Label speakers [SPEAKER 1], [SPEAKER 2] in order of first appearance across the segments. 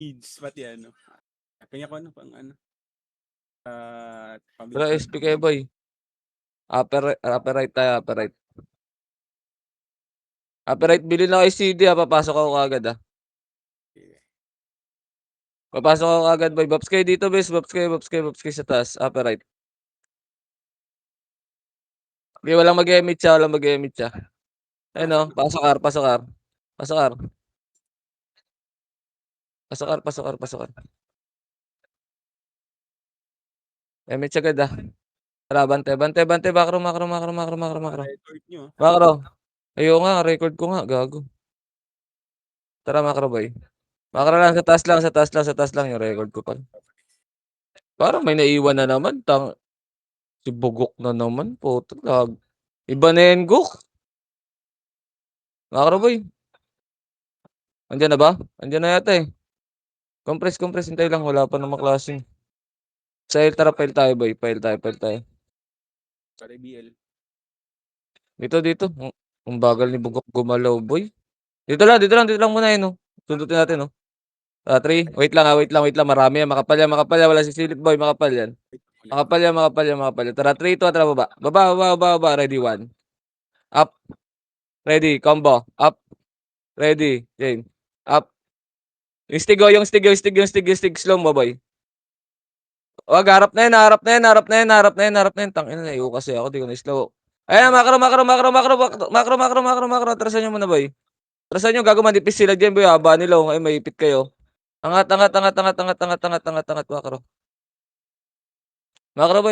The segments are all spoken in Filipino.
[SPEAKER 1] Needs, pati ano. Kanya ko ano, pang ano.
[SPEAKER 2] Pero
[SPEAKER 1] Pabilis ng
[SPEAKER 2] SP kayo, boy. Upper right tayo, upper right. Upper right, bili na kayo CD, papasok ako kagad, Papasok ako kagad, boy. Bops kayo dito, bes. Bops kayo sa taas. Upper right. Okay, walang mag-emit siya, Ayun, no? Pasok R. Pasok R. Emit siya agad, Tara, bante. Macro.
[SPEAKER 1] record nyo.
[SPEAKER 2] Macro. Ayaw nga, record ko nga, gago. Tara, macro, boy. Macro lang, sa taas lang yung record ko pa. Parang may naiwan na naman, si Bugok na naman, puto lag. Iba na yan, Gok. Macro, boy. Andiyan na ba? Andiyan na yata, Compress, hintay lang, wala pa namang klaseng. Tara, file tayo, boy. File tayo.
[SPEAKER 1] Para BL.
[SPEAKER 2] Dito. Ang bagal ni Bugok gumalaw, boy. Dito lang muna, no? Sundutin natin, no? 3. Wait lang. Marami yan. Makapal yan. Wala si Silip, boy. Makapal yan. Makapal yan. Tara, 3, 2, tara, baba. Baba. Ready, 1. Up. Ready, combo. Up. Ready, Jane. Up. Yung stig. Slow mo, boy. Wag, harap na yan. Tangina na, iyo kasi ako. Di ko na-slow. Ayan, makro. Atrasan nyo muna, boy. Atrasan nyo, gago manipis sila dyan, boy. Haba nila, ay maipit kayo. Angat,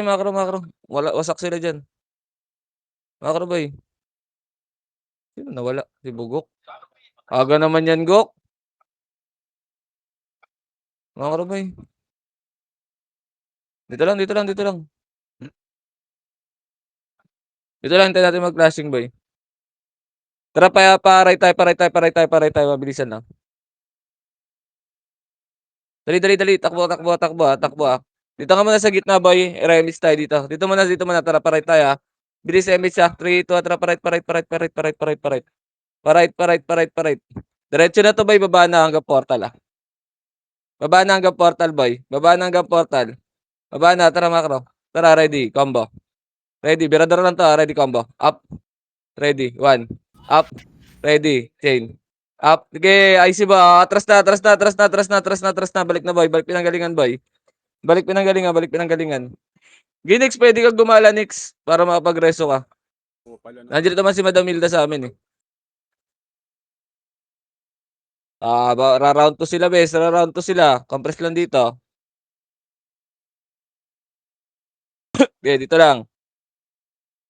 [SPEAKER 2] makro. Makro. Wasak sila dyan. Makro, boy. Sino nawala? Si Bugok. Aga naman yan, Gok. Makro, boy. Dito lang. Dito lang, hintayin natin mag-flashing, boy. Tara, paray tayo. Mabilisan lang. Dali. Takbo. Dito ka muna sa gitna, boy. Remis tayo dito. Dito muna. Tara, paray tayo, Bilis, emis siya. 3, 2, tara, paray. Parait. Diretso na to, boy. Baba na hanggang portal, boy. Baba na, tara, macro. Tara, ready, combo. Ready, birador lang to, ready, combo. Up. Ready, 1. Up. Ready, chain. Up. Sige, IC ba? Atras na. Balik na, boy. Balik pinanggalingan. Ginix, pwede kang gumala, Nix. Para makapagreso ka. Nandiyan naman si Madam Hilda sa amin, Ra-round 2 sila, bes. Compress lang dito. Okay, dito lang.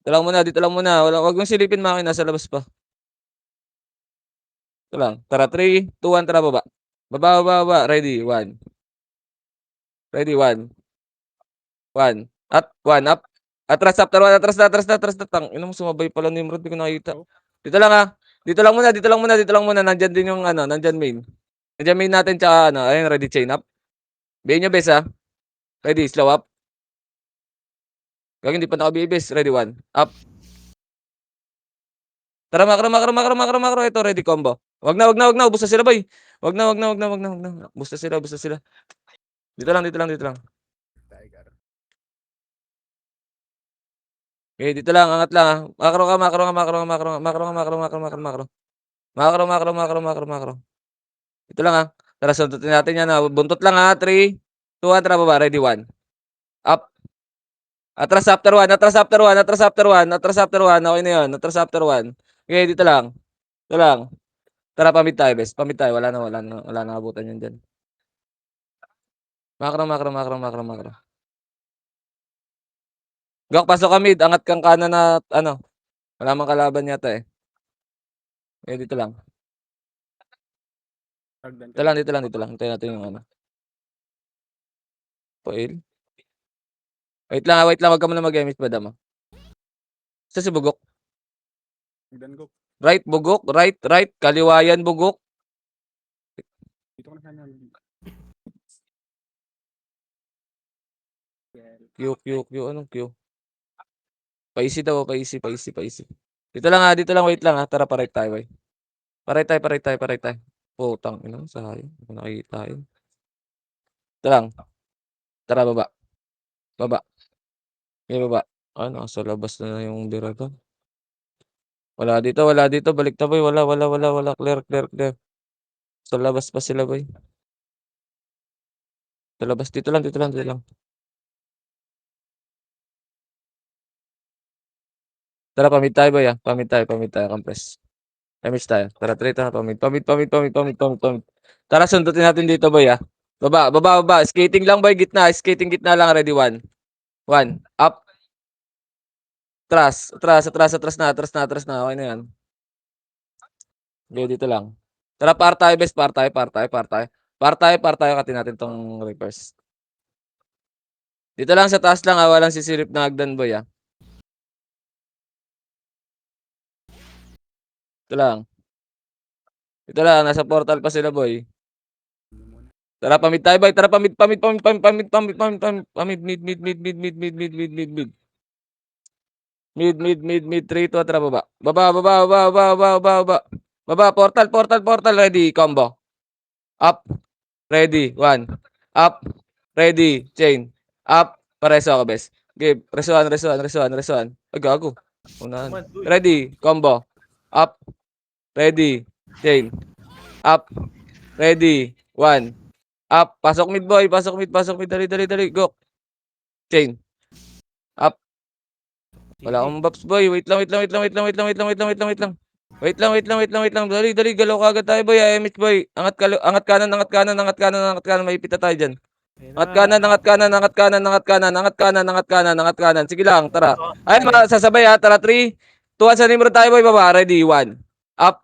[SPEAKER 2] Dito lang muna. Wag mong silipin, makina. Nasa labas pa. Ito lang. Tara, 3, 2, 1. Tara, baba. Baba. Ready, 1. Ready, 1. 1. At 1. Up. Atras, after 1. Atras na. Ina mo, sumabay pala ni Nimrod. Di ko nakita. Dito lang, Dito lang muna. Nandyan din yung, nandyan main. Nandyan main natin, tsaka, ayun, ready, chain up. Bayin nyo, bes, Ready, slow up. Gagawin, hindi pa nakabibis. Ready, 1. Up. Tara, macro. Ito, ready, combo. Wag na. Ubus na sila, boy. Wag na. Ubus na sila. Dito lang. Okay, dito lang. Angat lang, Macro. Dito lang, Tara, sundutin natin yan, Buntot lang, 3, 2, 1. Tara, baba. Ready, 1. Up. Atras after 1. Okay na yun. Atras after 1. Okay, dito lang. Tara, pamid tayo, bes. Wala na abutan yun dyan. Macro. Gok, pasok ka mid. Angat kang kanan na, wala mang kalaban yata, Eh, dito lang. Dito lang. Hintayin natin yung, Foil. Wait lang. Wag ka muna mag-emis, madam, Sa si Bugok. Right, Bugok. Right. Kaliwayan, Bugok. Q. Anong Q? Paisi daw, paisi. Dito lang, wait lang, Tara, paray tayo, boy. Paray tayo. Putang ina, sayang. Hindi ko nakita yun. Ito lang. Tara, baba. Baba. Okay, baba. Ano, sa labas na yung bira ko. Wala dito, wala dito. Balik ta, boy. Wala, wala, wala, wala. Clear, clear, clear. Sa labas pa sila, boy. Sa labas. Dito lang, dito lang, dito lang. Tara, pamid tayo, boy, ah. Pamid tayo, Kampres. Pamid tayo. Tara, tara, pamid, pamid, pamid, pamid, pamid, pamid, pamid. Tara, sundutin natin dito, boy, ah. Baba, baba, baba. Skating lang, boy. Gitna. Skating gitna lang. Ready, one. One. Up. Atras, atras, atras, atras na, atras na, atras na. Okay na yan. Okay, dito lang. Tara, par tayo, best. Par tayo, par tayo, par tayo. Par tayo, par tayo. Katin natin tong reverse. Dito lang sa taas lang, ah. Walang sisilip na hagdan, boy, ah. Ito lang. Ito lang, nasa portal pa sila, boy. Tara, pamid tayo, boy. Tara, pamid, pamid, pamid, pamid, pamid, pamid, pamid, pamid, pamid, mid, mid, mid, mid, mid, mid, mid, mid, mid, mid. Mid, mid, mid, mid, 3, 2, tara, baba. Baba, baba, baba, baba, baba, baba, baba. Baba, portal, portal, portal, ready, combo. Up, ready, one. Up, ready, chain. Up, pareso ako, bes. Give, resuan, resuan, resuan, resuan. Ay, gago. Unahan. Ready, combo. Up, ready, chain. Up, ready, one. Up, pasok mid, boy, pasok mid, dali, dali, dali, go. Chain. Up. Wala akong buffs, boy. Wait lang, wait lang, wait lang, wait lang, wait lang, wait lang, wait lang, wait lang, wait lang. Wait lang, wait lang, wait lang, wait lang. Dali, dali, galaw kagad tayo, boy. IMH, boy. Angat, angat kanan, angat kanan, angat kanan, angat kanan. May pita tayo dyan. Angat kanan, angat kanan, angat kanan, angat kanan, angat kanan, angat kanan, angat kanan. Sige lang, tara. Ay, sasabay ha. Tara, 3, 2, 1, sa nimero tayo, boy. Baba, ready, 1. Up,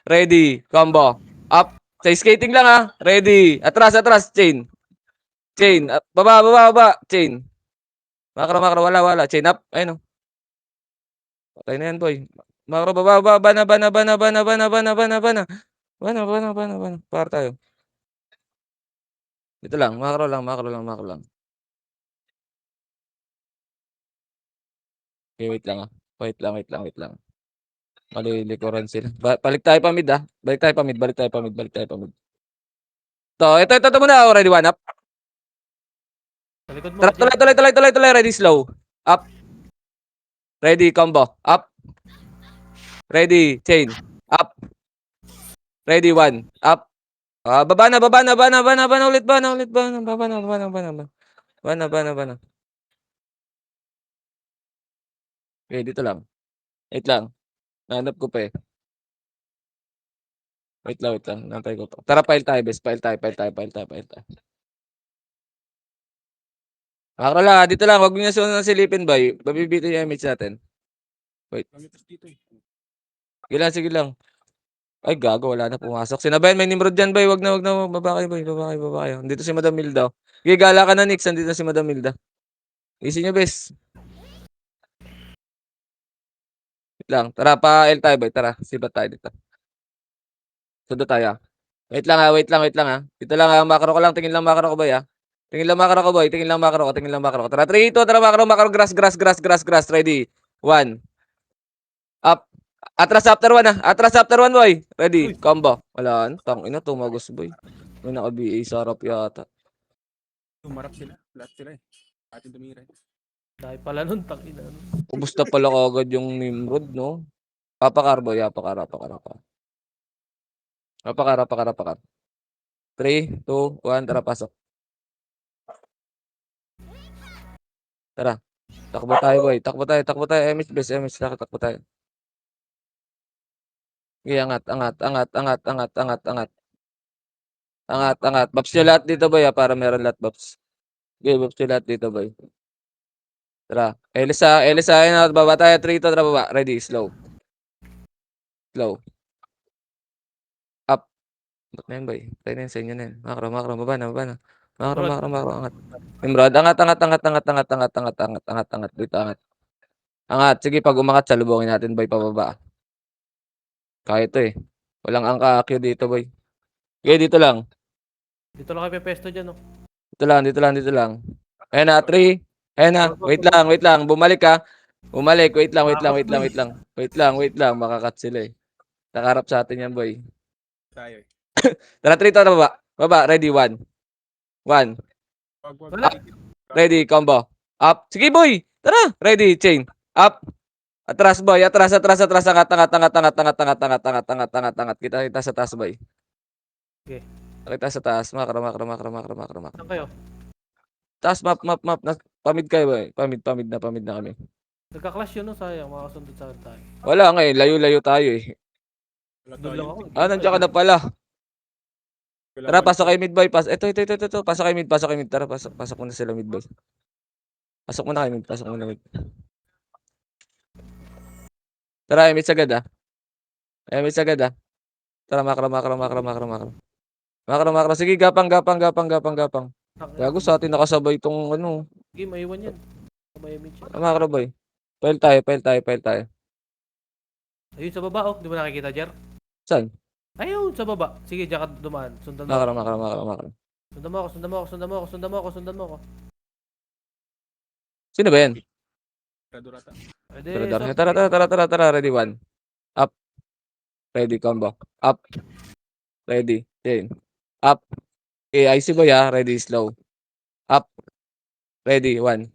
[SPEAKER 2] ready, combo. Up, sa skating lang ha. Ready, atras, atras, chain. Chain, baba, baba, baba, chain. Makro, makro, wala, wala. Chain up, ayun o. Patay na yan, boy. Makro, baba, baba, bana, bana, bana, bana, bana, bana, bana, bana. Bana, bana, bana, bana. Para tayo. Dito lang, makro lang, makro lang, makro lang. Okay, wait lang ah. Wait lang, wait lang, wait lang. Malilikuran sila. Balik tayo pa mid ah. Balik tayo pa mid, balik tayo pa mid, balik tayo pa mid. Ito muna. Oh, ready, one up.
[SPEAKER 3] Sa likod mo,
[SPEAKER 2] Tara, tuloy, tuloy, tuloy, tuloy, tuloy. Ready, slow. Up. Ready, combo. Up. Ready, chain. Up. Ready, one. Up. Baba na, baba na, baba na, baba na, baba na ulit, baba na ulit, baba na, baba na, baba na, baba na, baba na, baba na, baba na. Okay, dito lang. Wait lang. Nahanap ko pa eh. Wait lang, wait lang. Nantay ko to. Tara, file tayo, best. File tayo, file tayo, file tayo, file tayo. Makro lang, dito lang. Huwag mo na sunod ng silipin, boy. Babibito yung image natin. Wait. Sige lang, sige lang. Ay, gago. Wala na pumasok. Sinabayan, may Nimrod dyan, boy. Wag na, wag na. Baba kayo, boy. Baba kayo, baba kayo. Dito si Madam Milda. Okay, gala ka na, Nix. Andito si Madam Milda. Easy nyo, best. Wait lang. Tara, pa-L tayo, boy. Tara, sibat tayo dito. Sunod tayo. Wait lang, wait lang, wait lang, ha. Dito lang, makro ko lang. Tingin lang makro ko, boy, ha. Tingin lang makro ko, boy. Tingin lang makro ko, tingin lang makro ko. Tara, 3, 2, tara, makro, makro. Grass, grass, grass, grass, grass. Ready. 1. Up. Atras after 1, ha. Atras after 1, boy. Ready. Combo. Wala. Tang ina, tumagos, boy. May naka-BA sa harap yata.
[SPEAKER 1] Tumarap sila. Lahat sila eh. Atin tumira.
[SPEAKER 3] dahil pala nun, tangina.
[SPEAKER 2] Ubus na pala kagad yung Nimrod, no? Papakar, boy. Papakar, papakar, papakar. Papakar, papakar, papakar. 3, 2, 1. Tara, pasok. Tara. Takbo tayo, boy. Takbo tayo, takbo tayo. MH base, MH. Takbo tayo. Okay, angat, angat, angat, angat, angat, angat, angat. Angat, angat. Buffs nyo lahat dito, boy, para meron lahat buffs. Okay, buffs nyo lahat dito, boy. Tara. Elisa, Elisa, ayun, baba tayo. 3, 2, tara, baba. Ready, slow. Slow. Up. Ba't na yun, boy? Tayo na yun, sa inyo na yun. Makro, makro, baba na, baba na. Makro, makro, makro, angat. Nimrod, angat, angat, angat, angat, angat, angat, angat, angat, angat, angat, dito, angat. Angat, sige, pag umangat, salubungin natin, boy, pababa. Kaya ito eh. Walang angka-akyo dito, boy. Okay, dito lang.
[SPEAKER 3] Dito lang kayo pepesto dyan, no?
[SPEAKER 2] Dito lang, dito lang, dito lang. Ayan na, 3. Ayan na, wait lang, wait lang. Bumalik ka. Bumalik, wait lang, wait lang, wait lang, wait lang. Wait lang, wait lang, makakat sila eh. Nakarap sa atin yan, boy.
[SPEAKER 1] Tayo eh.
[SPEAKER 2] Tara, 3 to na baba. Baba, ready, 1. 1.
[SPEAKER 1] Wag.
[SPEAKER 3] Wala.
[SPEAKER 2] Ready, combo. Up. Sige, boy. Tara. Ready, chain. Up. Atras, boy. Atras. Angat. Kita sa taas, boy.
[SPEAKER 3] Okay.
[SPEAKER 2] Kita sa taas. Makro.
[SPEAKER 3] Saan kayo?
[SPEAKER 2] Taas, map. Pamid kayo, boy. Pamid na kami.
[SPEAKER 3] Nagka-clash yun, no? Sayang, makakasundot sa akin tayo.
[SPEAKER 2] Wala nga eh. Layo-layo tayo eh.
[SPEAKER 1] Wala
[SPEAKER 3] Doon lang ako.
[SPEAKER 2] Nandiyan ka na pala. Tara, pasok kayo mid, boy. Ito. Pasok kayo mid. Tara, pasok muna sila mid, boy. Pasok muna kayo mid. Tara, mid sagad ah. Tara, makro. Makro. Sige, gapang. Gago sa atin nakasabay itong ano.
[SPEAKER 3] Sige, maiwan yan. May image yan.
[SPEAKER 2] Makro, boy. File tayo.
[SPEAKER 3] Ayun sa baba, oh. Di mo nakikita, Jer?
[SPEAKER 2] Saan?
[SPEAKER 3] Ayun, sa baba. Sige, diyan ka dumaan. Sundan mo.
[SPEAKER 2] Makro.
[SPEAKER 3] Sundan mo ako.
[SPEAKER 2] Sino ba yan?
[SPEAKER 1] Radurata.
[SPEAKER 3] Pwede.
[SPEAKER 2] Tara. Ready, 1. Up. Ready, combo. Up. Ready, chain. Up. Okay, IC boy ah. Ready, slow. Up. Ready, 1.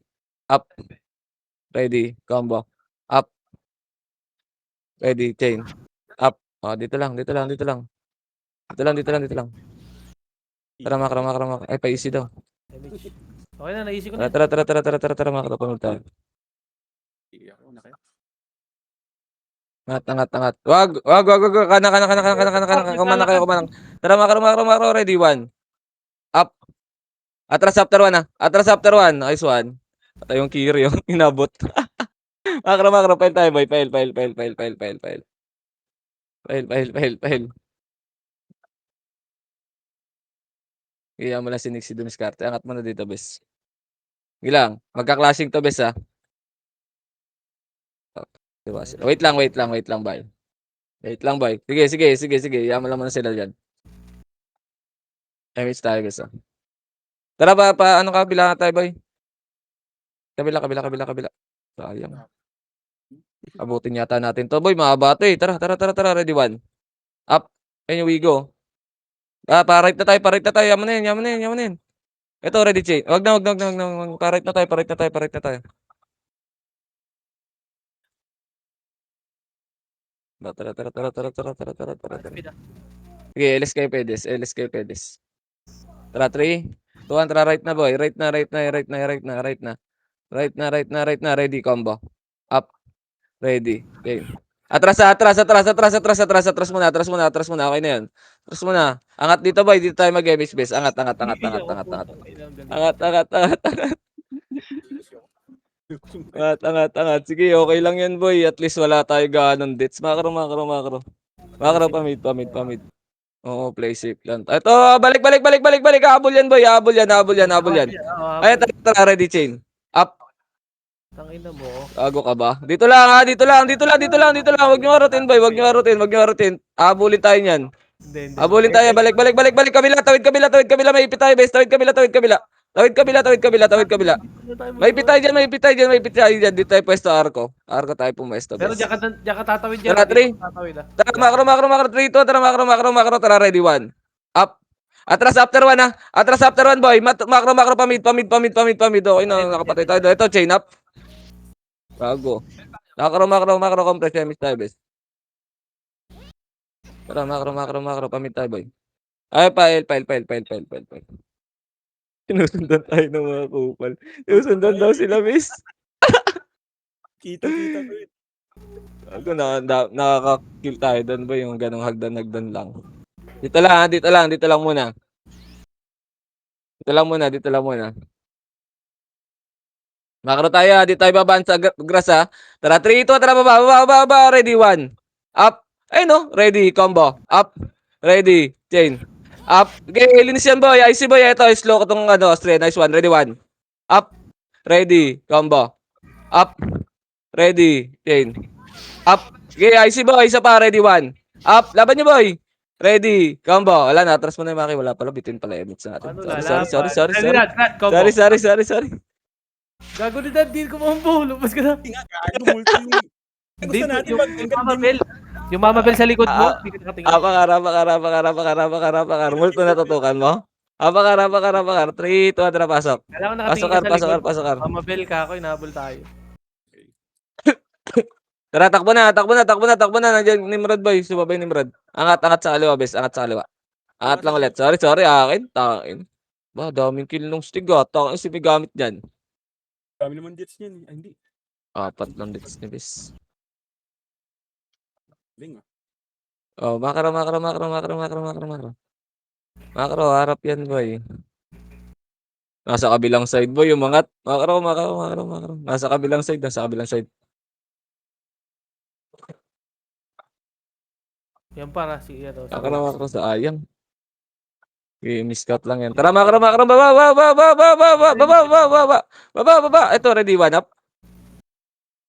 [SPEAKER 2] Up. Ready, combo. Up. Ready, chain. Up. Oh, dito lang. Dito lang. Tara, makro. Ay, pa-easy daw.
[SPEAKER 3] Image. Okay na, naisip ko na.
[SPEAKER 2] Tara, makro. Pamit tayo.
[SPEAKER 1] Ako na kayo.
[SPEAKER 2] Angat. Wag. Kana. Kumana kayo. Tara, makro. Ready, 1. Up. Atras after 1 ah. Nice one. Patay yung Kiryo. Inabot. Makro. File tayo, boy. File. Kaya mo lang si Nixie dumiskarte. Angat mo na dito, bes. Gilang. Magka-clashing to, bes, ah. Wait lang, boy. Sige. Yaman lang muna sila dyan. Image tayo, bes, ah. Tara ba, ano ka, bilangan tayo, boy? Kabila. Sayang. Abutin yata natin to, boy. Mahaba to eh. Tara. Ready, 1. Up. Ayun yung Wigo. Pa-right na tayo. Yaman na yun. Ito, ready, chain. Wag na. Pa-right na tayo. Tara.
[SPEAKER 3] Speed, ah.
[SPEAKER 2] Sige, LS kayo pedes. Tara, 3, 2, 1, tara, right na, boy. Right na. Ready, combo. Up. Ready. Okay. Atras muna. Okay na yan. Atras muna. Angat dito, boy. Dito tayo mag-MH base. Angat. Angat. Sige, okay lang yan, boy. At least wala tayo ganon dits. Makro. Makro, pamid. Oo, play safe lang. Ito, balik. Habol yan, boy. Habol yan. Ay, tara, ready, chain. Up.
[SPEAKER 3] Tangina mo.
[SPEAKER 2] Gago ka ba? Dito lang, ha? Dito lang. Huwag nyo harutin, boy. Huwag nyo harutin. Habulin tayo niyan.
[SPEAKER 3] Hindi.
[SPEAKER 2] Habulin tayo. Balik. Kabila. Tawid kabila. May ipit tayo, bes. Tawid kabila. Tawid kabila. May ipit tayo dyan. Dito tayo pwesto, Arko tayo pumesto,
[SPEAKER 3] Pero
[SPEAKER 2] bes.
[SPEAKER 3] diyan ka tatawid dyan.
[SPEAKER 2] Tara, 3.
[SPEAKER 3] Tatawid, ah.
[SPEAKER 2] Tara, makro. 3, 2. Tara, makro. Tara, ready, 1. Up. Atras after 1, ha? Boy. Makro, pamid. Okay na, nakapatay tayo. Ito, chain up. Bago. Makro, compress. Chemis tayo, bes. Tara, makro. Pamid tayo, boy. Ay, file. Sinusundan tayo ng mga kupal. Sinusundan daw sila, bes.
[SPEAKER 1] Kita ko yun.
[SPEAKER 2] Ako, nakaka-kill tayo doon, boy. Yung ganong hagdan lang. Dito lang muna. Dito lang muna. Makro tayo, dito tayo babaan sa grass, ha. Tara, 3, 2, tara, baba. Ready, 1. Up. Ay, no. Ready, combo. Up. Ready, chain. Up. Okay, linis yan, boy. IC, boy. Ito, slow ko tong Austrian. Nice one. Ready, 1. Up. Ready, combo. Up. Ready, chain. Up. Okay, IC, boy. Isa pa, ready, 1. Up. Laban niyo, boy. Ready, combo. Wala na, atras mo na yung Maki. Wala pala, bitin pala emits natin.
[SPEAKER 3] Ano,
[SPEAKER 2] Sorry.
[SPEAKER 3] Gago ni Dad, di ko mambo. Lumpas ka na.
[SPEAKER 1] Gago, multo yung... Gusto natin mag-tanggal
[SPEAKER 3] Yung Mama Bell sa likod mo, hindi ka nakatingin.
[SPEAKER 2] Multo na tutukan mo? Apakar. 3, 2, 1, tara, pasok.
[SPEAKER 3] Kailangan ko
[SPEAKER 2] Pasok,
[SPEAKER 3] nakatingin ka sa likod.
[SPEAKER 2] pasok.
[SPEAKER 3] Mamabel ka ako, inabol tayo.
[SPEAKER 2] Tara, takbo na. Nandiyan, Nimrod boy. Sumabay Nimrod. Angat sa kaliwa, bes. Angat sa kaliwa. Angat lang ulit. Sorry, akin. Takin. Ba, daming kill nung stick, ah. Takin, si may gamit dyan.
[SPEAKER 1] Dami naman jets niyan. Ay, hindi.
[SPEAKER 2] 4 lang dito ni bes.
[SPEAKER 1] Ling ah.
[SPEAKER 2] Oh, makro. Makro, harap yan, boy. Nasa kabilang side, boy, umangat. Makro. Nasa kabilang side.
[SPEAKER 3] Yan para si ano.
[SPEAKER 2] Makro, sayang. I-miscut lang yan. Tara, makro. Baba. Ito, ready, one up.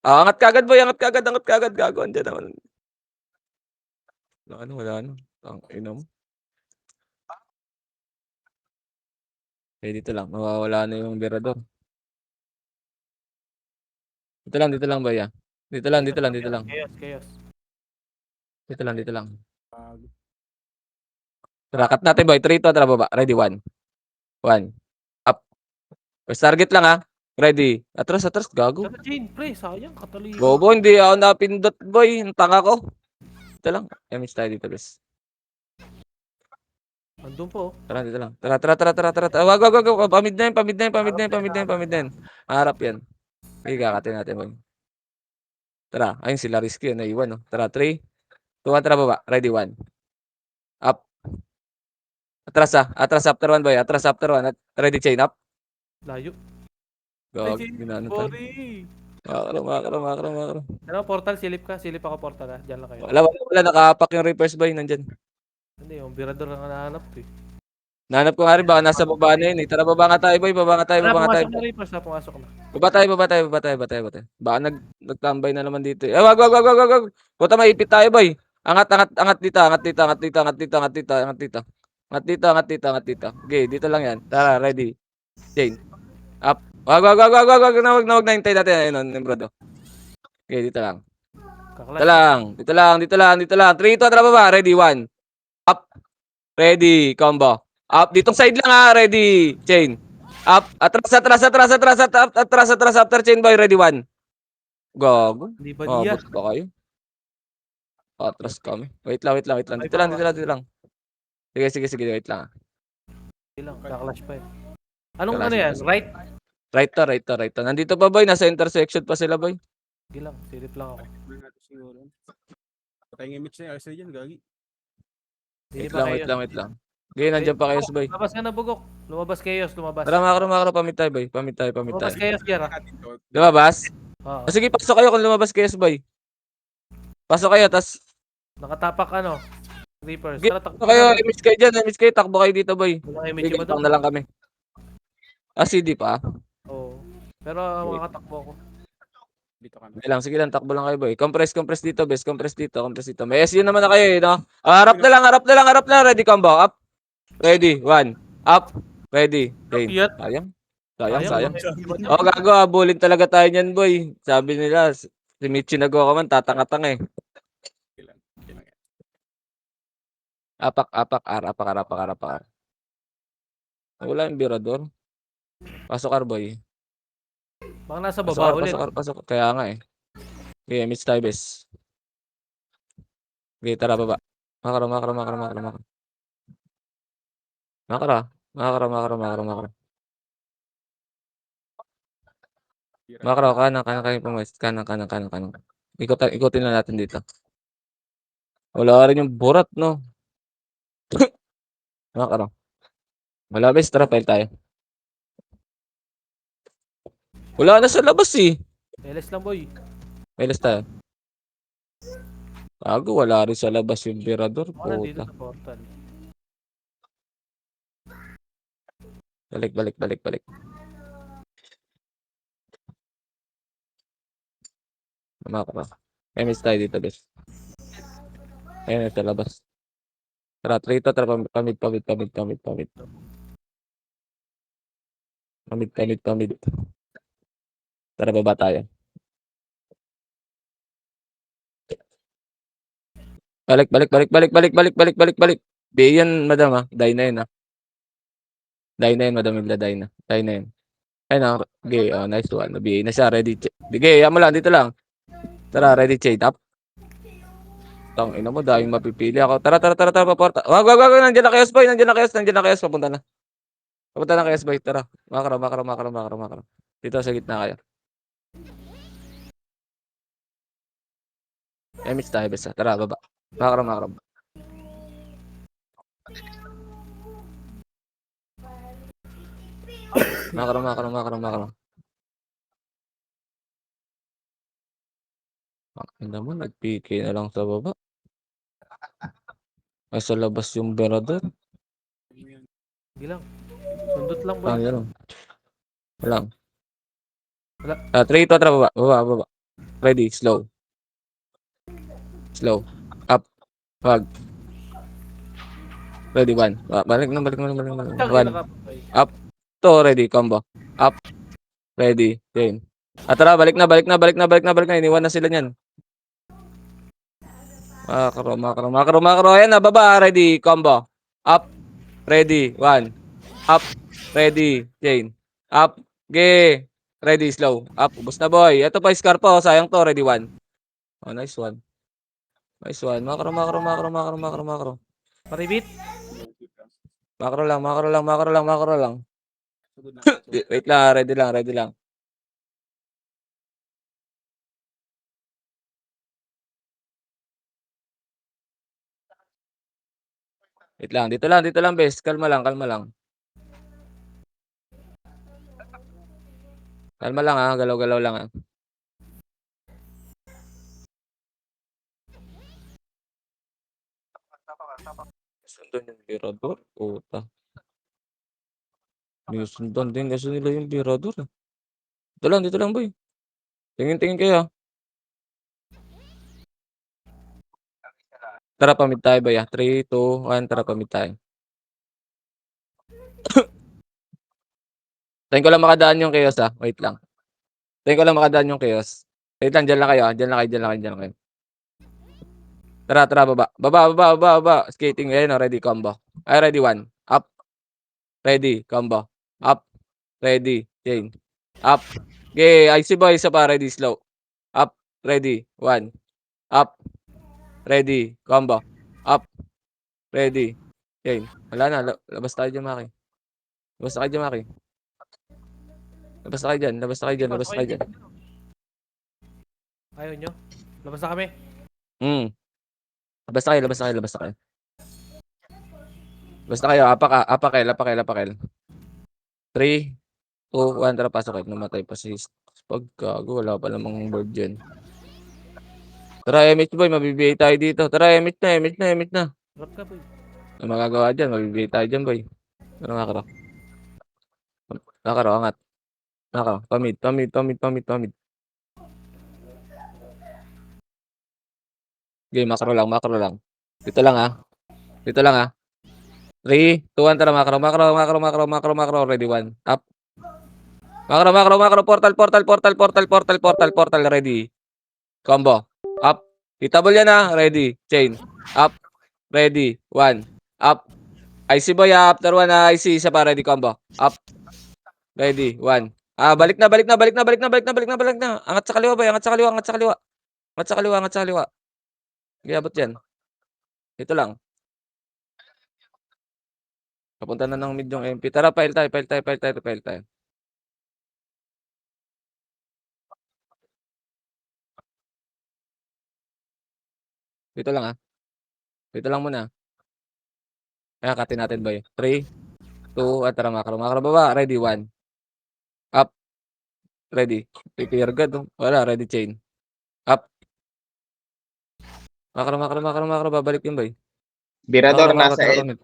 [SPEAKER 2] Ah, angat kagad, boy. Angat kagad. Gago, andyan naman. Wala ano. Ang ina mo. Eh, dito lang. Mawawala na yung Berador. Dito lang, boy, ah. Dito lang.
[SPEAKER 3] Chaos.
[SPEAKER 2] Dito lang.
[SPEAKER 1] Bago.
[SPEAKER 2] Tara, cut natin, boy. 3, 2, tara, baba. Ready, 1. Up. First target lang, ha. Ready. Atras, gago.
[SPEAKER 3] Sa chain, pre, sayang, kataligo.
[SPEAKER 2] Bobo, hindi ako napindot, boy. Ang tanga ko. Dito lang. Damage tayo dito, guys.
[SPEAKER 3] Andun po.
[SPEAKER 2] Tara, dito lang. Tara. Wag. Pamid na yun. Harap yan. Okay, kakatin natin, boy. Tara. Ayun, sila risky yun. Naiwan, no. Tara, 3, 2, 1, tara, baba. Ready, 1. Up. Atras after 1, boy. Atras after 1. Ready, chain up.
[SPEAKER 3] Layo.
[SPEAKER 2] Gag,
[SPEAKER 3] Ay,
[SPEAKER 2] ginano tayo.
[SPEAKER 3] sorry.
[SPEAKER 2] Makro.
[SPEAKER 3] Ano, portal, silip ka. Silip ako portal, ha. Diyan lang kayo.
[SPEAKER 2] Wala. Nakapak yung reverse, boy. Nandyan.
[SPEAKER 3] Hindi, yung Birador ang nahanap, eh.
[SPEAKER 2] Nanap ko nga rin, baka nasa baba na yun, eh. Tara, baba nga tayo, boy.
[SPEAKER 3] Tara, pumasok na, Reapers, ha. Pumasok na.
[SPEAKER 2] Baba tayo. Baka nagtambay na naman dito, eh. Wag. Puta, maipit tayo, boy. Angat dito. Okay, dito lang yan. Tara, ready. Chain. Up. Wag. Wag na hintay natin. Ayun, Nimrod. Okay, dito lang.
[SPEAKER 3] Kaklash.
[SPEAKER 2] Dito lang. 3, 2, tara, baba. Ready, 1. Up. Ready, combo. Up, ditong side lang, ha. Ready, chain. Up, atras, after chain, boy. Ready, 1. Gago.
[SPEAKER 3] Hindi ba niya?
[SPEAKER 2] Abot pa kayo. Atras kami. Wait lang. Dito lang. Sige, wait lang.
[SPEAKER 3] Hindi lang, kaklash pa, eh. Anong
[SPEAKER 2] Kaklash
[SPEAKER 3] ano yan?
[SPEAKER 2] pa.
[SPEAKER 3] Right?
[SPEAKER 2] Right to. Nandito pa, boy. Nasa intersection pa sila, boy.
[SPEAKER 3] Sige lang, silip lang ako.
[SPEAKER 1] Wala natin siguro. Patay yung image na yung RSA dyan. Gagi.
[SPEAKER 3] Hindi
[SPEAKER 2] Wait lang. Okay, nandiyan pa kayo, boy.
[SPEAKER 3] Lumabas ka na, Bugok. Lumabas chaos.
[SPEAKER 2] Tara, makro. Pamit tayo, boy. Pamit
[SPEAKER 3] Lumabas
[SPEAKER 2] tayo.
[SPEAKER 3] chaos, Ger, ha.
[SPEAKER 1] Natin to.
[SPEAKER 2] Lumabas?
[SPEAKER 3] Oo.
[SPEAKER 2] Sige, pasok kayo kung lumabas kayo, boy. Pasok kayo, tas
[SPEAKER 3] Nakatapak, ano. Reapers.
[SPEAKER 2] Sige,
[SPEAKER 3] Tara, takbo
[SPEAKER 2] kayo,
[SPEAKER 3] na.
[SPEAKER 2] image kayo dyan, takbo kayo dito, boy.
[SPEAKER 3] Walang image
[SPEAKER 2] Sige,
[SPEAKER 3] mo doon.
[SPEAKER 2] na lang kami. CD pa?
[SPEAKER 3] Oo. Pero makakatakbo ako.
[SPEAKER 1] Dito kami.
[SPEAKER 2] Sige lang, takbo lang kayo, boy. Compress dito, bes. Compress dito. May SU naman na kayo, eh, no? Harap na lang. Ready, combo. Up. Ready, 1. Up. Ready. Okay.
[SPEAKER 3] Yat.
[SPEAKER 2] Sayang. Oh, gago, abulin talaga tayo niyan, boy. Sabi nila, si Michi nagawa ka man, tatanga-tanga, eh.
[SPEAKER 1] Kailan yan.
[SPEAKER 2] Apak. Wala yung Birador. Pasok, boy.
[SPEAKER 3] Baka nasa baba ulit.
[SPEAKER 2] Pasok. Kaya nga, eh. Okay, image tayo, bes. Okay, tara, baba. Makro. Makro, kanan kayo pumas. Kanan. Ikutin lang natin dito. Wala rin yung burat, no? Makro. Wala, bes. Tara, file tayo. Wala na sa labas, eh.
[SPEAKER 3] LS lang, boy.
[SPEAKER 2] Files tayo. Bago, wala rin sa labas yung Birador.
[SPEAKER 3] Ako nandito
[SPEAKER 2] Puta.
[SPEAKER 3] sa portal.
[SPEAKER 2] Balik. Makro. Image tayo dito, bes. Ayun, sa labas. Tara, trito, tara, pamid. Pamid. Tara, baba tayo. Balik. B yan, madam, ha. Die na yun, ha. Die na yun, Madam Hilda, die na. Die na yun. Ayun na, okay, oh, nice one. Nabigay na siya, ready. Bigay, yan mo lang, dito lang. Tara, ready, chain up. Tangina mo, dahil mapipili ako. Tara, paporta. Wag, nandiyan na Chaos Boy, nandiyan na Chaos, papunta na. Papunta na Chaos Boy, tara. Makro. Dito sa gitna kayo. Emits tayo, basta. Tara, baba. Makro. Makro. Ang naman, nag-PK na lang sa baba. Ay, sa labas yung berador.
[SPEAKER 3] Hindi lang. Sundot lang boy.
[SPEAKER 2] Yan. Walang.
[SPEAKER 3] Wala.
[SPEAKER 2] 3, 2, tara, baba. Ready, slow. Up. Wag. Ready, 1. Balik na.
[SPEAKER 3] Tangina
[SPEAKER 2] 1.
[SPEAKER 3] ka, boy.
[SPEAKER 2] Up. 2, ready, combo. Up. Ready, chain. Tara, balik na. Iniwan na sila niyan. Makro. Ayan na, baba. Ready, combo. Up. Ready, 1. Up. Ready, chain. Up. Ready, slow. Up. Ubus na, boy. Ito pa, Scarpa. Sayang to. Ready, 1. Oh, nice one. Makro.
[SPEAKER 3] Paribit.
[SPEAKER 2] Makro lang. Wait lang, ready lang. Wait lang, dito lang, bes. Kalma lang. Kalma lang, ha. Galaw-galaw lang, ha. Sundan yung Mirador. Puta. Sundan din kasi nila yung Mirador, eh. Dito lang, boy. Tingin kayo, ha. Tara, pamid tayo, boy, ha. 3, 2, 1, tara, pamid tayo. Tayo ko lang makadaan yung chaos, ha. Wait lang. Wait lang, dyan lang kayo, ha. Dyan lang kayo. Tara, baba. Skating, ayun, ready, combo. Ay, ready, 1. Up. Ready, combo. Up. Ready, chain. Up. Okay, IC boy, isa pa, ready, slow. Up. Ready, 1. Up. Ready, combo. Up. Ready, chain. Wala na, labas tayo dyan, Maki. Labas na kayo dyan.
[SPEAKER 3] Ayaw nyo? Labas na kami.
[SPEAKER 2] Labas na kayo. Basta kayo, apakel. 3, 2, 1, tara, pasok kayo. Namatay pa si pagkago, wala pa namang board dyan. Tara, MH boy, mabibigay tayo dito. Tara, MH na.
[SPEAKER 3] Drop ka boy.
[SPEAKER 2] Ano magagawa dyan? Mabibigay tayo dyan, boy. Ano Makaro, angat. Pamid. Okay, makro lang. Dito lang, ha. 3, 2, 1, tara, makro. Ready, 1. Up. Makro. Portal. Ready. Combo. Up. Hitable yan, ha. Ready. Chain. Up. Ready. 1. Up. IC boy, after 1, IC. Isa pa, ready, combo. Up. Ready. 1. Balik na. Angat sa kaliwa, boy. Angat sa kaliwa. Okay, abot yan. Ito lang. Papunta na ng mid yung MP. Tara, file tayo. Dito lang, ha. Dito lang muna. Kaya katin natin, boy. 3, 2, at tara, makro baba. Ready, 1. Up. Ready. Prepare God. Wala, ready, chain. Up. Makro. Babalik yun, boy.
[SPEAKER 4] Birador
[SPEAKER 2] Makro,
[SPEAKER 4] nasa
[SPEAKER 2] tara,
[SPEAKER 4] L.
[SPEAKER 2] pamid.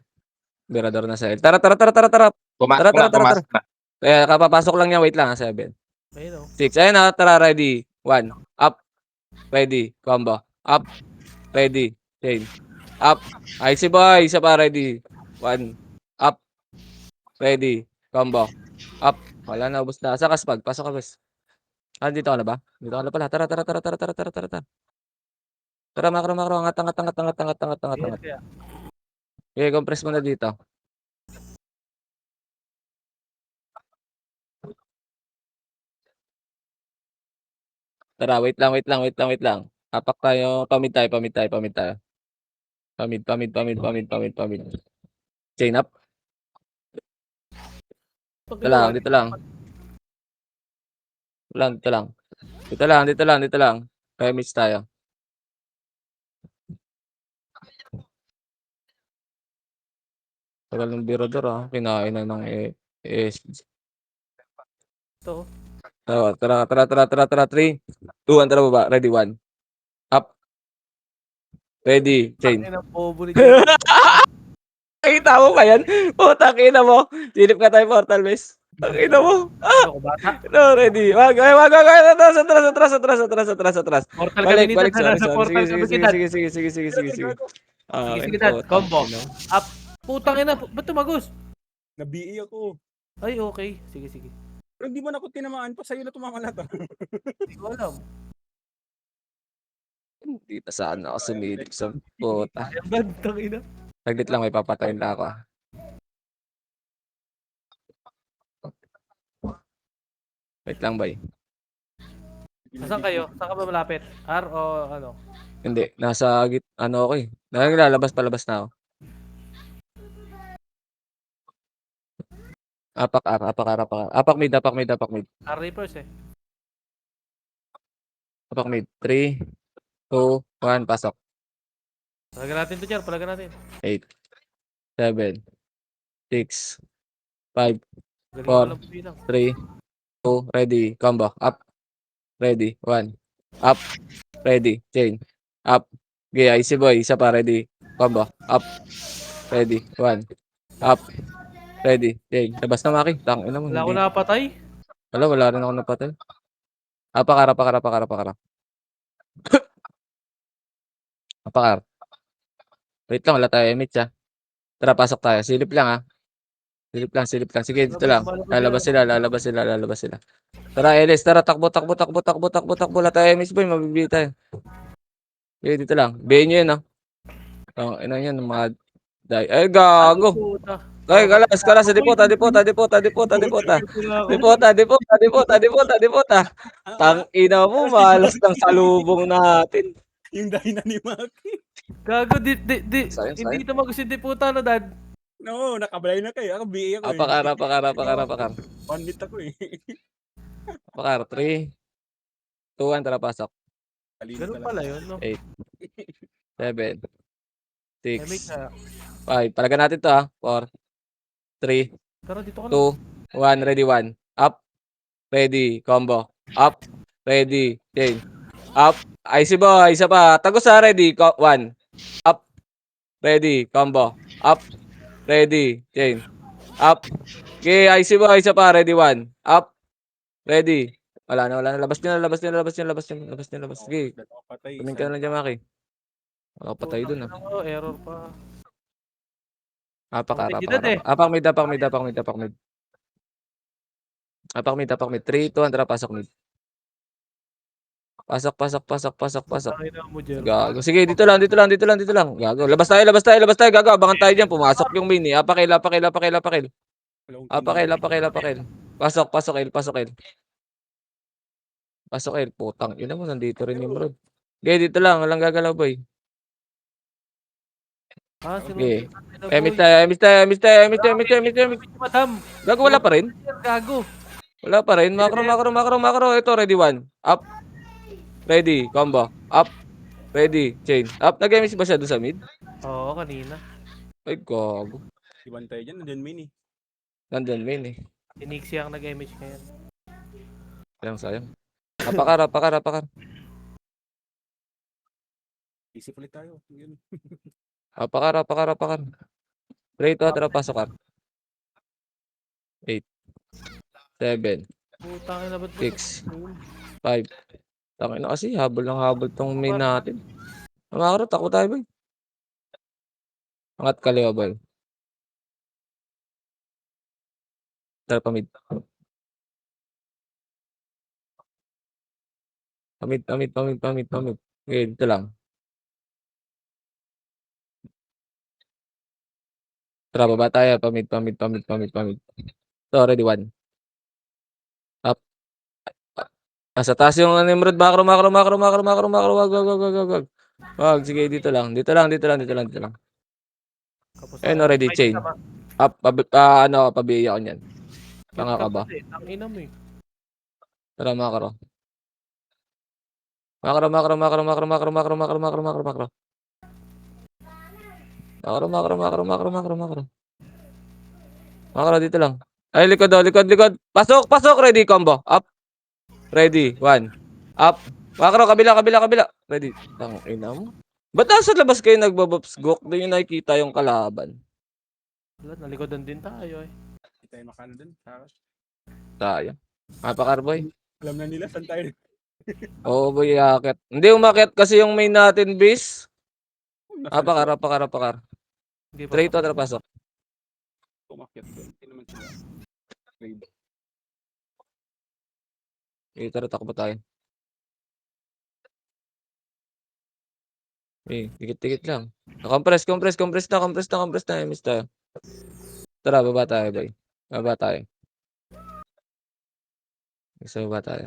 [SPEAKER 2] Berador na sa L. Tara. Tara.
[SPEAKER 4] Pumasok na.
[SPEAKER 2] Kaya kapapasok lang niya. Wait lang, ha. 7.
[SPEAKER 3] Ayun o.
[SPEAKER 2] 6. Ayun, ha. Tara, ready. 1. Up. Ready. Combo. Up. Ready. Chain. Up. IC boy. Isa pa, ready. 1. Up. Ready. Combo. Up. Wala na, ubos na. Sa kaspag. Pasok ka, bes. Dito ka na ba? Dito ka na pala. Tara. Tara, makro. Angat.
[SPEAKER 3] Ayan kaya.
[SPEAKER 2] Okay, compress mo na dito. Tara, wait lang, wait lang, wait lang, wait lang. Apak tayo, pamid tayo, pamid tayo, pamid tayo. Pamid, pamid, pamid, pamid, pamid, pamid. Chain up. Dito lang, dito lang. Dito lang, dito lang. Dito lang, dito lang, dito lang. Kaya miss tayo. Tagal ng birador kinain na ng ESG.
[SPEAKER 3] Ito.
[SPEAKER 2] Tara, tara, tara, tara, tara, tara, 3, 2, 1, tara baba. Ready, 1. Up. Ready, chain.
[SPEAKER 3] Ang bobo ni Jay.
[SPEAKER 2] Nakita mo ba yan? Putang ina mo. Silip ka tayo, Portal Base. Ang ina mo.
[SPEAKER 3] Ano ko bata?
[SPEAKER 2] No, ready. Wag, wag, wag, wag. Atras, atras, atras, atras, atras, atras, atras.
[SPEAKER 3] Portal
[SPEAKER 2] Balik,
[SPEAKER 3] kami ni
[SPEAKER 2] balik.
[SPEAKER 3] Dad.
[SPEAKER 2] Sorry,
[SPEAKER 3] Nasa
[SPEAKER 2] sorry.
[SPEAKER 3] portal
[SPEAKER 2] Sige,
[SPEAKER 3] kami
[SPEAKER 2] sige,
[SPEAKER 3] ni Dad.
[SPEAKER 2] sige, sige, sige, sige, sige, sige.
[SPEAKER 3] Sige,
[SPEAKER 2] Akin
[SPEAKER 3] sige,
[SPEAKER 2] po,
[SPEAKER 3] Dad. Combo.
[SPEAKER 2] tangina.
[SPEAKER 3] Up. Putang ina. Ba't tumagos?
[SPEAKER 1] Nabi ako.
[SPEAKER 3] Ay, okay. Sige, sige.
[SPEAKER 1] Pero hindi man ako tinamaan pa sa'yo na tumama lahat.
[SPEAKER 3] Hindi ko alam.
[SPEAKER 2] Hindi na saan ako sumilip sa puta.
[SPEAKER 3] Ayan, Dad. Tangina.
[SPEAKER 2] Saglit lang, may papatayin na ako. Wait lang, bay.
[SPEAKER 3] Saan kayo? Saan ka ba malapit? R o ano?
[SPEAKER 2] Hindi, nasa ano ako eh. Naglalabas palabas na ako. Apak R, apak R, apak R. Apak mid, apak mid, apak mid.
[SPEAKER 3] R Reapers eh.
[SPEAKER 2] Apak mid. 3, 2, 1, pasok.
[SPEAKER 3] Palagan natin to, Jar. Palagan natin.
[SPEAKER 2] 8, 7, 6, 5,
[SPEAKER 3] Galing
[SPEAKER 2] Four.
[SPEAKER 3] ko lang bilang.
[SPEAKER 2] 3, 2, ready, combo. Up. Ready, 1. Up. Ready, chain. Up. Okay, easy boy. Isa pa, ready. Combo. Up. Ready, 1. Up. Ready, chain. Labas na, Maki. Tangina mo.
[SPEAKER 3] Wala ko
[SPEAKER 2] Hindi.
[SPEAKER 3] napatay.
[SPEAKER 2] Wala rin ako napatay. Apakar, apakar, apakar, apakar. Apakar. Wait lang, wala tayo emit Tara, pasok tayo. Silip lang Silip lang, silip lang. Sige, dito lang. Lalabas sila, lalabas sila, lalabas sila. Tara, Elis, tara, takbo, takbo, takbo, takbo, takbo, takbo. Wala tayo emit boy, mabibili tayo. Sige, dito lang. Bayin nyo yun, Ano yan, mga ay, gago.
[SPEAKER 3] Puta.
[SPEAKER 2] Ay, kalas, dipota, dipota, dipota, dipota, dipota. Dipota, dipota, dipota, dipota, dipota. Tangina mo, malas ng salubong natin.
[SPEAKER 1] Yung dahil na ni Maki.
[SPEAKER 3] Gago,
[SPEAKER 2] Sayang,
[SPEAKER 3] hindi tumagos yung puta na, Dad.
[SPEAKER 1] No, nakabalay na kayo. Ako BA ako eh.
[SPEAKER 2] Apakar, apakar, apakar, apakar.
[SPEAKER 1] One hit ako eh.
[SPEAKER 2] Apakar, 3, 2, 1, tara, pasok.
[SPEAKER 1] Talino
[SPEAKER 3] Ganun
[SPEAKER 1] talaga.
[SPEAKER 3] pala yun, no?
[SPEAKER 2] 7,
[SPEAKER 3] Emit
[SPEAKER 2] 6,
[SPEAKER 3] na.
[SPEAKER 2] 5. Palagan natin to 4, 3,
[SPEAKER 3] Tara, dito ka na.
[SPEAKER 2] 2, 1. Ready, 1. Up. Ready. Combo. Up. Ready. Chain. Up. Icy boy. Isa pa. Tagos ready. 1. Up. Ready. Combo. Up. Ready. Chain. Up. Okay. Icy boy. Isa pa. Ready. 1. Up. Ready. Wala na. Labas nyo. Sige.
[SPEAKER 1] Dalawa patay.
[SPEAKER 2] Tumingin ka na lang dyan, Maki. Wala pa tayo dun
[SPEAKER 3] Error pa.
[SPEAKER 2] Apakar.
[SPEAKER 3] Okay, Dad, eh.
[SPEAKER 2] Apak mid. Apak mid. 3, 2, 1. Tara, pasok mid. Pasok.
[SPEAKER 3] Tangina mo, Jer.
[SPEAKER 2] Gago. Sige, dito lang. Gago. Labas tayo. Gago. Abangan tayo dyan. Pumasok yung mini. Apakil. Apakil. Pasok, El. Pasok, El. Putang. Ina mo, nandito rin yung Rod. Okay, dito lang. Walang gagalaw, boy.
[SPEAKER 3] Sige.
[SPEAKER 2] Emit tayo.
[SPEAKER 3] Madam.
[SPEAKER 2] Gago, wala pa rin.
[SPEAKER 3] Gago.
[SPEAKER 2] Makro. Ito, ready, 1. Up. Ready. Combo. Up. Ready. Chain. Up. Nag-emis ba siya doon sa mid?
[SPEAKER 3] Oo, kanina.
[SPEAKER 2] Ay, gago.
[SPEAKER 1] Iwan tayo dyan. Nandun mini.
[SPEAKER 2] Nandun, main eh.
[SPEAKER 3] Si Nixie ang nag-image ngayon.
[SPEAKER 2] Sayang. Apakar.
[SPEAKER 1] Isip ulit tayo. Yun.
[SPEAKER 2] Apakar. 3, 2, tara, pasok ka. 8, 7,
[SPEAKER 3] Putang ina, ba't
[SPEAKER 2] 6, 5. Tangin na kasi, habol tong main natin. Makakaro, takbo tayo, boy. Angat kaliwa, boy. Tara, pamid. Pamid. Okay, dito lang. Tara, baba tayo. Pamid. So, ready, 1. Up. Sa taas yung Nimrod. Macro. Wag. Sige, dito lang. Dito lang.
[SPEAKER 3] Kapos
[SPEAKER 2] Ayun,
[SPEAKER 3] tayo.
[SPEAKER 2] already
[SPEAKER 3] Ay,
[SPEAKER 2] chain.
[SPEAKER 3] tama.
[SPEAKER 2] Up, ano, pabiya ko niyan.
[SPEAKER 3] Cute
[SPEAKER 2] Tanga
[SPEAKER 3] ka
[SPEAKER 2] ka ba?
[SPEAKER 3] kasi. Ang ina mo eh.
[SPEAKER 2] Tara, macro. Macro. Macro, dito lang. Ay, likod. Pasok. Ready, combo. Up. Ready. 1. Up. Macro, kabila. Ready. Tangina mo. Ba't nasa labas kayo nagbabops gok? Doon yung nakikita yung kalaban.
[SPEAKER 3] Wala, nalikodan din tayo eh.
[SPEAKER 1] Hindi tayo makano dun.
[SPEAKER 2] Sayang. Mapakarboy.
[SPEAKER 1] Alam na nila saan tayo.
[SPEAKER 2] Oo, boy, akit. Hindi umakit kasi yung main natin, bis.
[SPEAKER 1] Nasa resort.
[SPEAKER 2] Pakar.
[SPEAKER 3] Sige,
[SPEAKER 2] Trade
[SPEAKER 3] pasok.
[SPEAKER 2] to, pasok.
[SPEAKER 1] Tumakyat doon. Hindi naman sila. Trade.
[SPEAKER 2] Tara, takbo tayo. Dikit lang. Compress na. Miss tayo. Tara, baba tayo, boy. Baba tayo. Isa baba tayo.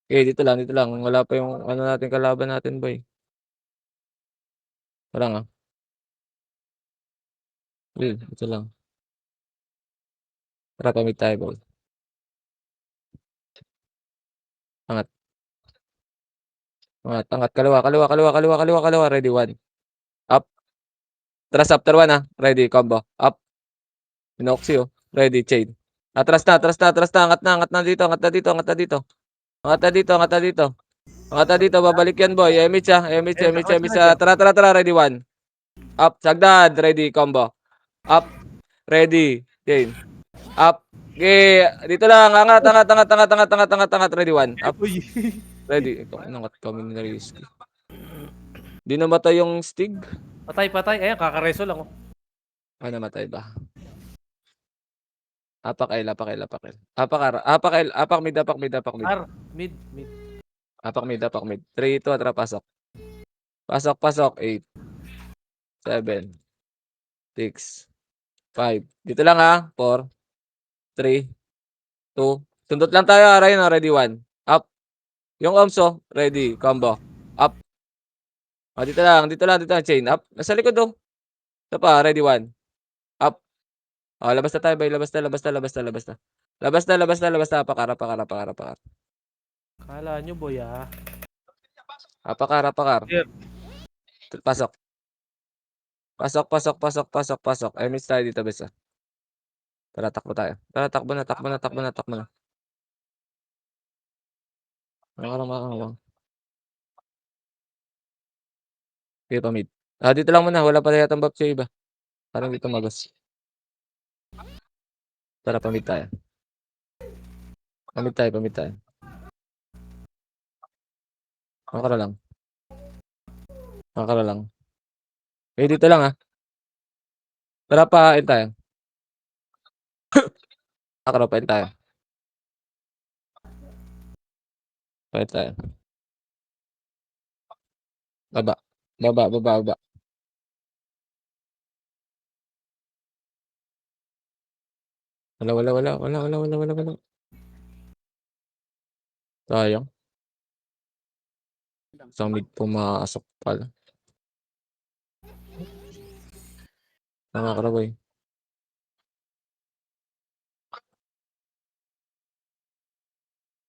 [SPEAKER 2] Okay, dito lang. Wala pa yung ano natin, kalaban natin, boy. Wala nga. Dito lang. Tara, pamit tayo, boy. Angat. Kaliwa. Ready, 1. Up. Atras after 1, Ready, combo. Up. Inoxy, Ready, chain. Atras na. Angat na dito. Babalik yan, boy. Emich, Tara. Ready, 1. Up. Sagdad. Ready, combo. Up. Ready. Chain. Up. Okay. Dito lang. Angat. Ready, 1. Up.
[SPEAKER 3] Uy.
[SPEAKER 2] Ready. Ito, inangat kami ni Risky. Di namatay yung Stig.
[SPEAKER 3] Patay. Ayan, kakareso lang oh.
[SPEAKER 2] Namatay ba? Apak, mid.
[SPEAKER 3] R, mid.
[SPEAKER 2] Apak mid. 3, 2, atra, pasok. Pasok. 8, 7, 6, 5. Dito lang 4, 3, 2. Sundot lang tayo, Ryan. Ready, 1. Up. Yung Omso, ready. Combo. Up. Dito lang. Chain. Up. Nasa likod, Ito pa, ready, 1. Up. Labas na tayo, bay. Labas na. Apakar.
[SPEAKER 3] Kala nyo boy
[SPEAKER 2] Apakar.
[SPEAKER 3] Here.
[SPEAKER 2] Pasok. Ay, miss tayo dito, besa. Tara, takbo tayo. Takbo na. Makakala. Okay, pamid. Dito lang muna. Wala pa yatang buff sa iba. Parang dito magos. Tara, pamid tayo. Pamid tayo. Makakala lang. Dito lang, Tara, pain tayo. Pain tayo. Baba. Wala. Sayang. Sa mid pumasok pala. Nakakaraboy.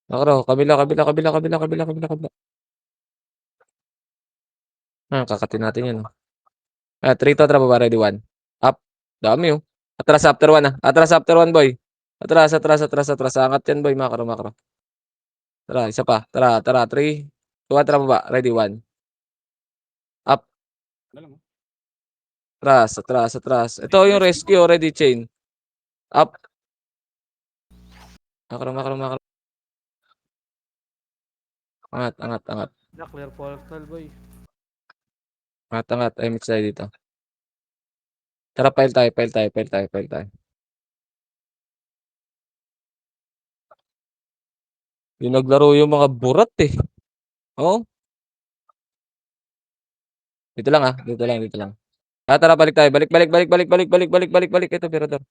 [SPEAKER 2] Nakaraw. Kabila. Kakatin natin yan. 3 to, baba. Ready, 1. Up. Dami, Atras after 1, Atras after 1, boy. Atras. Angat yan, boy. Makro. Tara, isa pa. Tara. 3, 2, atras baba. Ready, 1. Up.
[SPEAKER 1] Wala lang.
[SPEAKER 2] Atras. Ito yung rescue. Ready, chain. Up. Makro. Angat.
[SPEAKER 3] Clear portal boy.
[SPEAKER 2] Angat. Ay, mix tayo dito. Tara, file tayo. Yung naglaro yung mga burat, Oo. Dito lang, Dito lang. Tara, balik tayo. Balik. Ito, Pirador.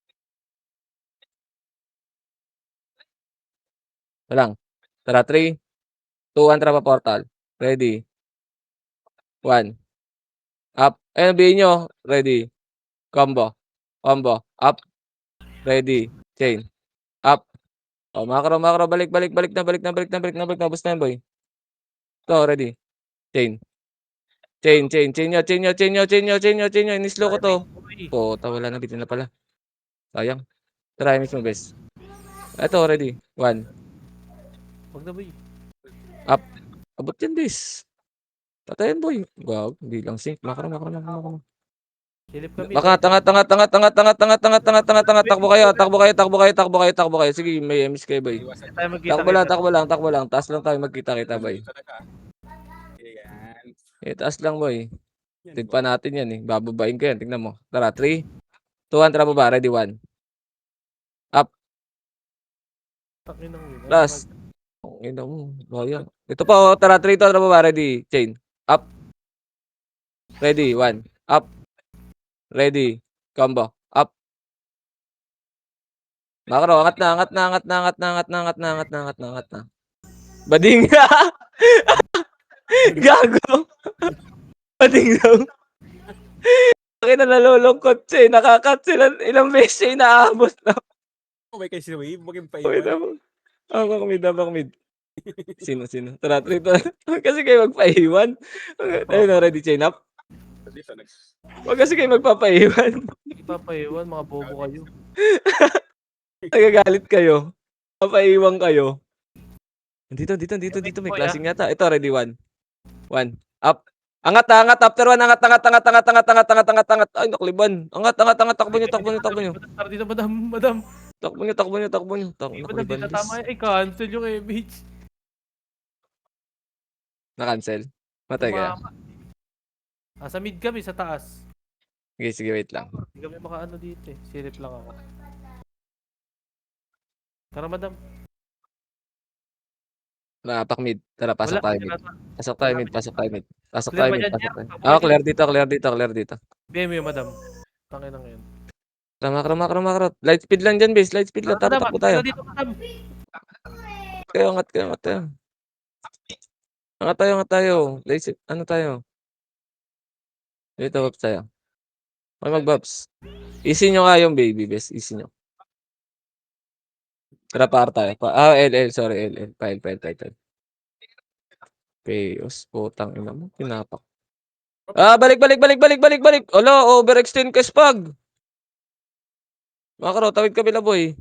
[SPEAKER 2] Ito lang. Tara, 3, 2, 1, tara pa portal. Ready. 1. Up. Ayun, sabihin nyo. Ready. Combo. Combo. Up. Ready. Chain. Up. O, macro. Balik na. Bus na yan, boy. Ito, ready. Chain. Chain nyo. Inislow ko to. Puta, wala na. Bitin na pala. Sayang. Try mismo, best. Ito, ready. 1.
[SPEAKER 3] Wag na, boy.
[SPEAKER 2] Up. Abot yan, best. Patayin, boy. Wow, hindi lang sync. Macro.
[SPEAKER 3] Silip kami.
[SPEAKER 2] Angat. Takbo kayo. Sige, may MS kayo, boy.
[SPEAKER 1] Iwasan
[SPEAKER 3] Tayo magkita.
[SPEAKER 2] Takbo lang. Taas lang tayo magkita-kita, boy.
[SPEAKER 1] talaga. Ayan.
[SPEAKER 2] Taas lang, boy.
[SPEAKER 1] Yan,
[SPEAKER 2] Tigpa natin yan, eh. Bababain ko yan. Tignan mo. Tara, 3, 2, 1, tara baba. Ready, 1. Up.
[SPEAKER 3] Takin ng yun.
[SPEAKER 2] Last. Ina mo. Bayang. Ito pa, oh. Tara, 3, 2, tara baba. Ready. Chain. Up. Ready, 1. Up. Ready. Combo. Up. Macro, angat na. Bading. Gago. Bading daw. Akin na nalulungkot siya. Nakakat sila. Ilang beses siya inaabot na.
[SPEAKER 1] May kayo si Wave. Huwag yung
[SPEAKER 2] Wait
[SPEAKER 1] paiwan.
[SPEAKER 2] mo. Abang mid. Sino? Tara, 3, 2. Kasi kayo magpaiwan. Ayun na, ready, chain up.
[SPEAKER 1] Dito, next.
[SPEAKER 2] Huwag kasi kayo magpapaiwan.
[SPEAKER 3] Ipapaiwan, mga bobo kayo.
[SPEAKER 2] Nagagalit kayo. Papaiwan kayo. Dito. May klaseng yata. Ito, ready, 1. Up. Angat. After 1, angat. Ay, nakliban. Angat. Takbo nyo.
[SPEAKER 3] Tara dito, madam.
[SPEAKER 2] Takbo nyo.
[SPEAKER 3] Madam,
[SPEAKER 2] Nakliban,
[SPEAKER 3] dito tama. Ay, cancel yung image.
[SPEAKER 2] Na-cancel. Matay ka.
[SPEAKER 3] Sa mid kami, sa taas.
[SPEAKER 2] Sige, wait lang.
[SPEAKER 3] Hindi kami makaano dito eh. Silip lang ako. Tara, madam.
[SPEAKER 2] Napak mid. Tara, pasok tayo mid. Pasok tayo mid.
[SPEAKER 3] Clear ba dyan, Jeff?
[SPEAKER 2] Clear dito.
[SPEAKER 3] BM yung madam. Tangin ng yun.
[SPEAKER 2] Macro. Light speed lang dyan, base. Light speed lang.
[SPEAKER 3] Madam,
[SPEAKER 2] Takbo tayo.
[SPEAKER 3] dito, madam.
[SPEAKER 2] Angat tayo. Angat tayo. Light speed. Ano tayo? Dito, Babs tayo. May mag-Babs. Easy nyo nga yung baby, best. Easy nyo. Tara, par tayo. LL. Sorry, LL. File. Chaos. Putang ina mo. Pinapak. Balik. Olo, overextend ka, spag. Macro, tawid kabila, boy.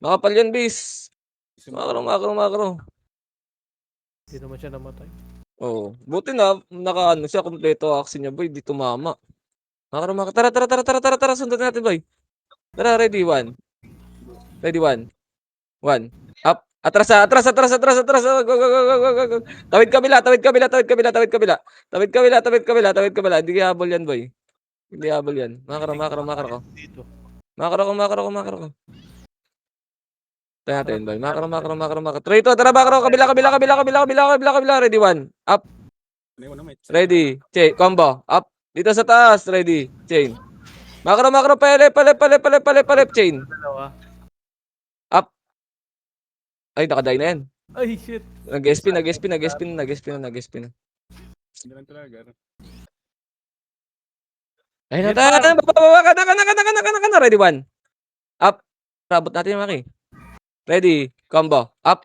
[SPEAKER 2] Makapal yan, base. Macro.
[SPEAKER 3] Hindi naman siya namatay.
[SPEAKER 2] Oo. Buti na, naka-ano siya, kompleto action niya, boy. Di tumama. Macro. Tara. Sundan natin, boy. Tara, ready, 1. Up. Atras. Go. Tawid kabila. Hindi habol yan, boy. Macro.
[SPEAKER 3] Dito.
[SPEAKER 2] Macro ko. Tayo natin, boy. Macro. Trito, tara, macro. Kabila. Ready, 1. Up. Ready. Chain. Combo. Up. Dito sa taas. Ready. Chain. Macro. Pele. Chain.
[SPEAKER 3] Dalawa.
[SPEAKER 2] Up. Ay, nakaday na yan.
[SPEAKER 3] Ay, shit.
[SPEAKER 2] Nag-SP na.
[SPEAKER 1] Hindi lang talaga.
[SPEAKER 2] Ay, nata. Baba ka na. Ready, 1. Up. Rabot natin yung maki. Ready. Combo. Up.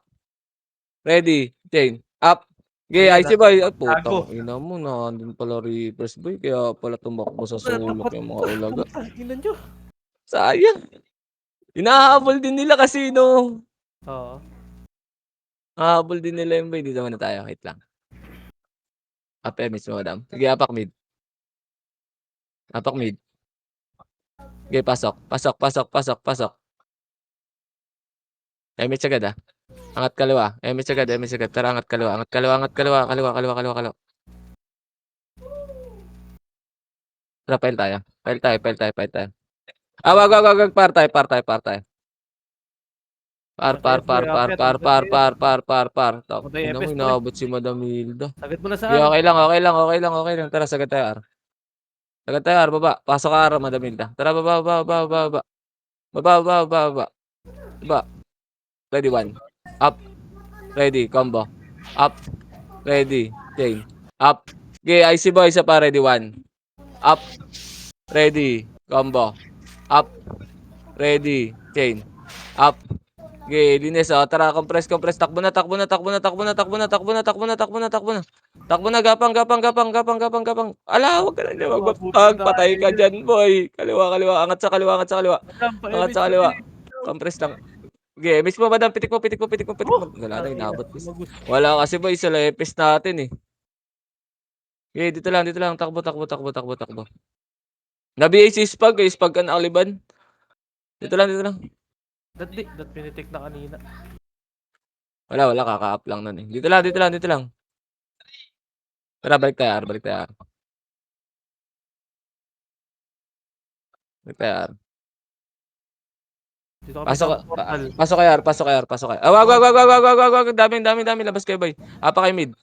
[SPEAKER 2] Ready. Chain. Up. Okay, IC boy. Ay, putang ina mo na. Andun pala reverse boy. Kaya pala tumakbo sa sulok yung mga ulaga.
[SPEAKER 3] Tingnan nyo.
[SPEAKER 2] Sayang. Inahabol din nila kasi no.
[SPEAKER 3] Oo.
[SPEAKER 2] Habol din nila yung boy. Dito muna tayo. Wait lang. Up mismo, madam. Sige, apak mid. Okay, pasok. Emit agad ah. Angat kaliwa. Emit agad. Tara, angat kaliwa. Kaliwa. Tara, file tayo. Wag. Par tayo. Par. Ina mo, inaabot si Madam Hilda.
[SPEAKER 3] Sagad mo na sa
[SPEAKER 2] Okay lang. Tara, sagad tayo, R. Baba. Pasok ka, R, Madam Hilda. Tara, baba. Baba. Ready, 1. Up. Ready, combo. Up. Ready, chain. Up. Okay, IC boy, isa pa. Ready, 1. Up. Ready, combo. Up. Ready, chain. Up. Okay, linis. Oh, tara, compress. Takbo na. Takbo na. Gapang. Ala, huwag ka lang niya magpapag. Patay ka dyan, boy. Kaliwa. Angat sa kaliwa.
[SPEAKER 3] Madam,
[SPEAKER 2] Angat
[SPEAKER 3] pa-image
[SPEAKER 2] sa
[SPEAKER 3] ko
[SPEAKER 2] kaliwa.
[SPEAKER 3] din.
[SPEAKER 2] Compress lang. Okay, miss mo, madam. Pitik mo.
[SPEAKER 3] Oh,
[SPEAKER 2] Wala na, inabot.
[SPEAKER 3] di mo gusto.
[SPEAKER 2] Wala kasi, boy, sa lepes natin, eh. Okay, dito lang. Takbo. Nabi si Spag, eh. Spag ka na aliban. Dito lang.
[SPEAKER 3] Dat pinitik na kanina.
[SPEAKER 2] Wala. Kaka-up lang nun, eh. Dito lang. Tara, balik tayo. Balik tayo.
[SPEAKER 3] Dito kami sa portal.
[SPEAKER 2] Pasok kay R. Wag. Dami. Labas kayo, boy. Apa kay mid.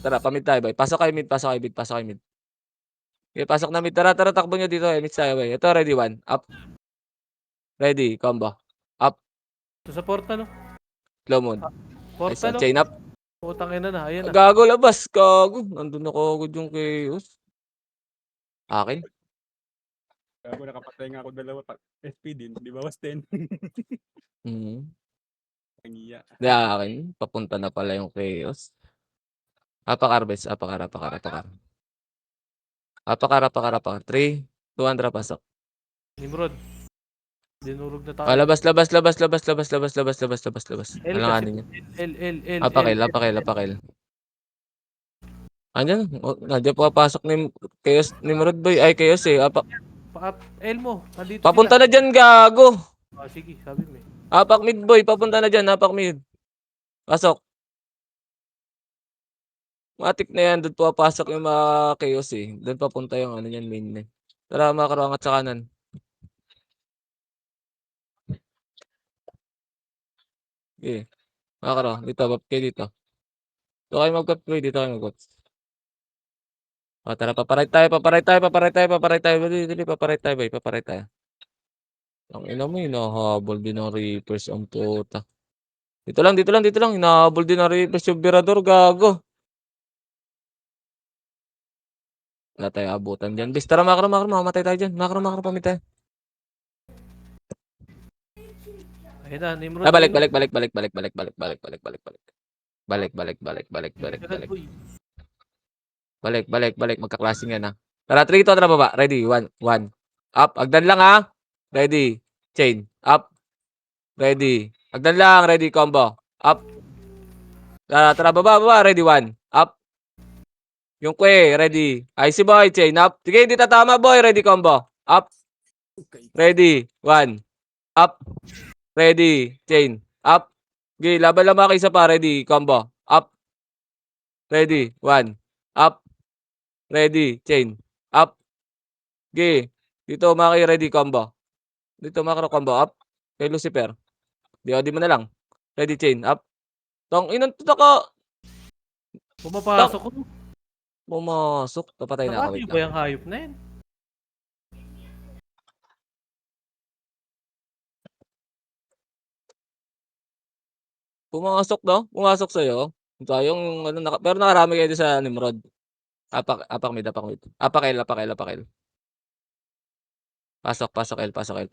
[SPEAKER 2] Tara, pamid tayo, boy. Pasok kay mid. Okay, pasok na mid. Tara, takbo nyo dito, eh. Mid tayo, boy. Ito, ready, 1. Up. Ready, combo. Up.
[SPEAKER 3] Ito sa portal, oh.
[SPEAKER 2] Low mode.
[SPEAKER 3] Portal, oh.
[SPEAKER 2] Chain up.
[SPEAKER 3] Putang ina na, ayan na.
[SPEAKER 2] Gago, labas. Gago. Nandun ako agad yung chaos. Akin?
[SPEAKER 1] Gago, nakapatay nga ako dalawa. SP din. Di ba was 10?
[SPEAKER 2] Mhm.
[SPEAKER 1] Ang iya.
[SPEAKER 2] Di akin. Papunta na pala yung chaos. Apakar. 3, 2, 1, pasok.
[SPEAKER 3] Nimrod. Dinurog na tayo.
[SPEAKER 2] Labas.
[SPEAKER 3] L kasi.
[SPEAKER 2] Alanganin niya.
[SPEAKER 3] L.
[SPEAKER 2] Apakil. Andyan. Nandiyan papasok ni Chaos ni Murad Boy. Ay, Chaos, eh.
[SPEAKER 3] L mo. Nandito
[SPEAKER 2] Papunta
[SPEAKER 3] sila.
[SPEAKER 2] na dyan, gago.
[SPEAKER 3] Sige, sabi mo, eh.
[SPEAKER 2] Apak mid, boy. Papunta na dyan. Apak mid. Pasok. Matik na yan. Doon papasok yung mga Chaos, eh. Doon papunta yung ano yan, main na. Tara, makaroon at sa kanan. Okay. Makaroon. Dito, bab kayo dito. Dito kayo mag-cut, boy. Dito kayo mag-cut. Tara, paparay tayo. Dili, paparay tayo, boy. Paparay tayo. Ang ina mo, hinahabol din ng Reapers ang puta. Dito lang. Hinahabol din ng Reapers yung Birador, gago. Wala tayo abutan dyan. Bis, tara, makro. Mamatay tayo dyan. Makro, pamit tayo.
[SPEAKER 3] Ayun na, Nimrod.
[SPEAKER 2] Balik.
[SPEAKER 3] ayun na.
[SPEAKER 2] Balik. Magkaklasing yan, ha. Tara, 3 to, tara, baba. Ready, 1. Up. Agdan lang, ha. Ready. Chain. Up. Ready. Agdan lang. Ready, combo. Up. Tara, baba. Ready, 1. Up. Yung kwe, ready. IC boy, chain up. Sige, hindi tatama, boy. Ready, combo. Up. Ready. 1. Up. Ready. Chain. Up. Okay, laban kayo isa pa. Ready, combo. Up. Ready. 1. Up. Ready. Chain. Up. Okay. Dito, Maki, ready, combo. Dito, Makro, combo. Up. Kay Lucifer. Di mo na lang. Ready, chain. Up. Tong, inang tuta ka.
[SPEAKER 3] Pumapasok ko.
[SPEAKER 2] Pumasok. Papatay na ako. Wait
[SPEAKER 3] Nakatayo ba
[SPEAKER 2] lang.
[SPEAKER 3] yung hayop na yan?
[SPEAKER 2] Pumasok sa'yo. Tayong, ano, pero nakarami kayo din sa Nimrod. Apak mid. Apak L. Pasok L. Pasok L.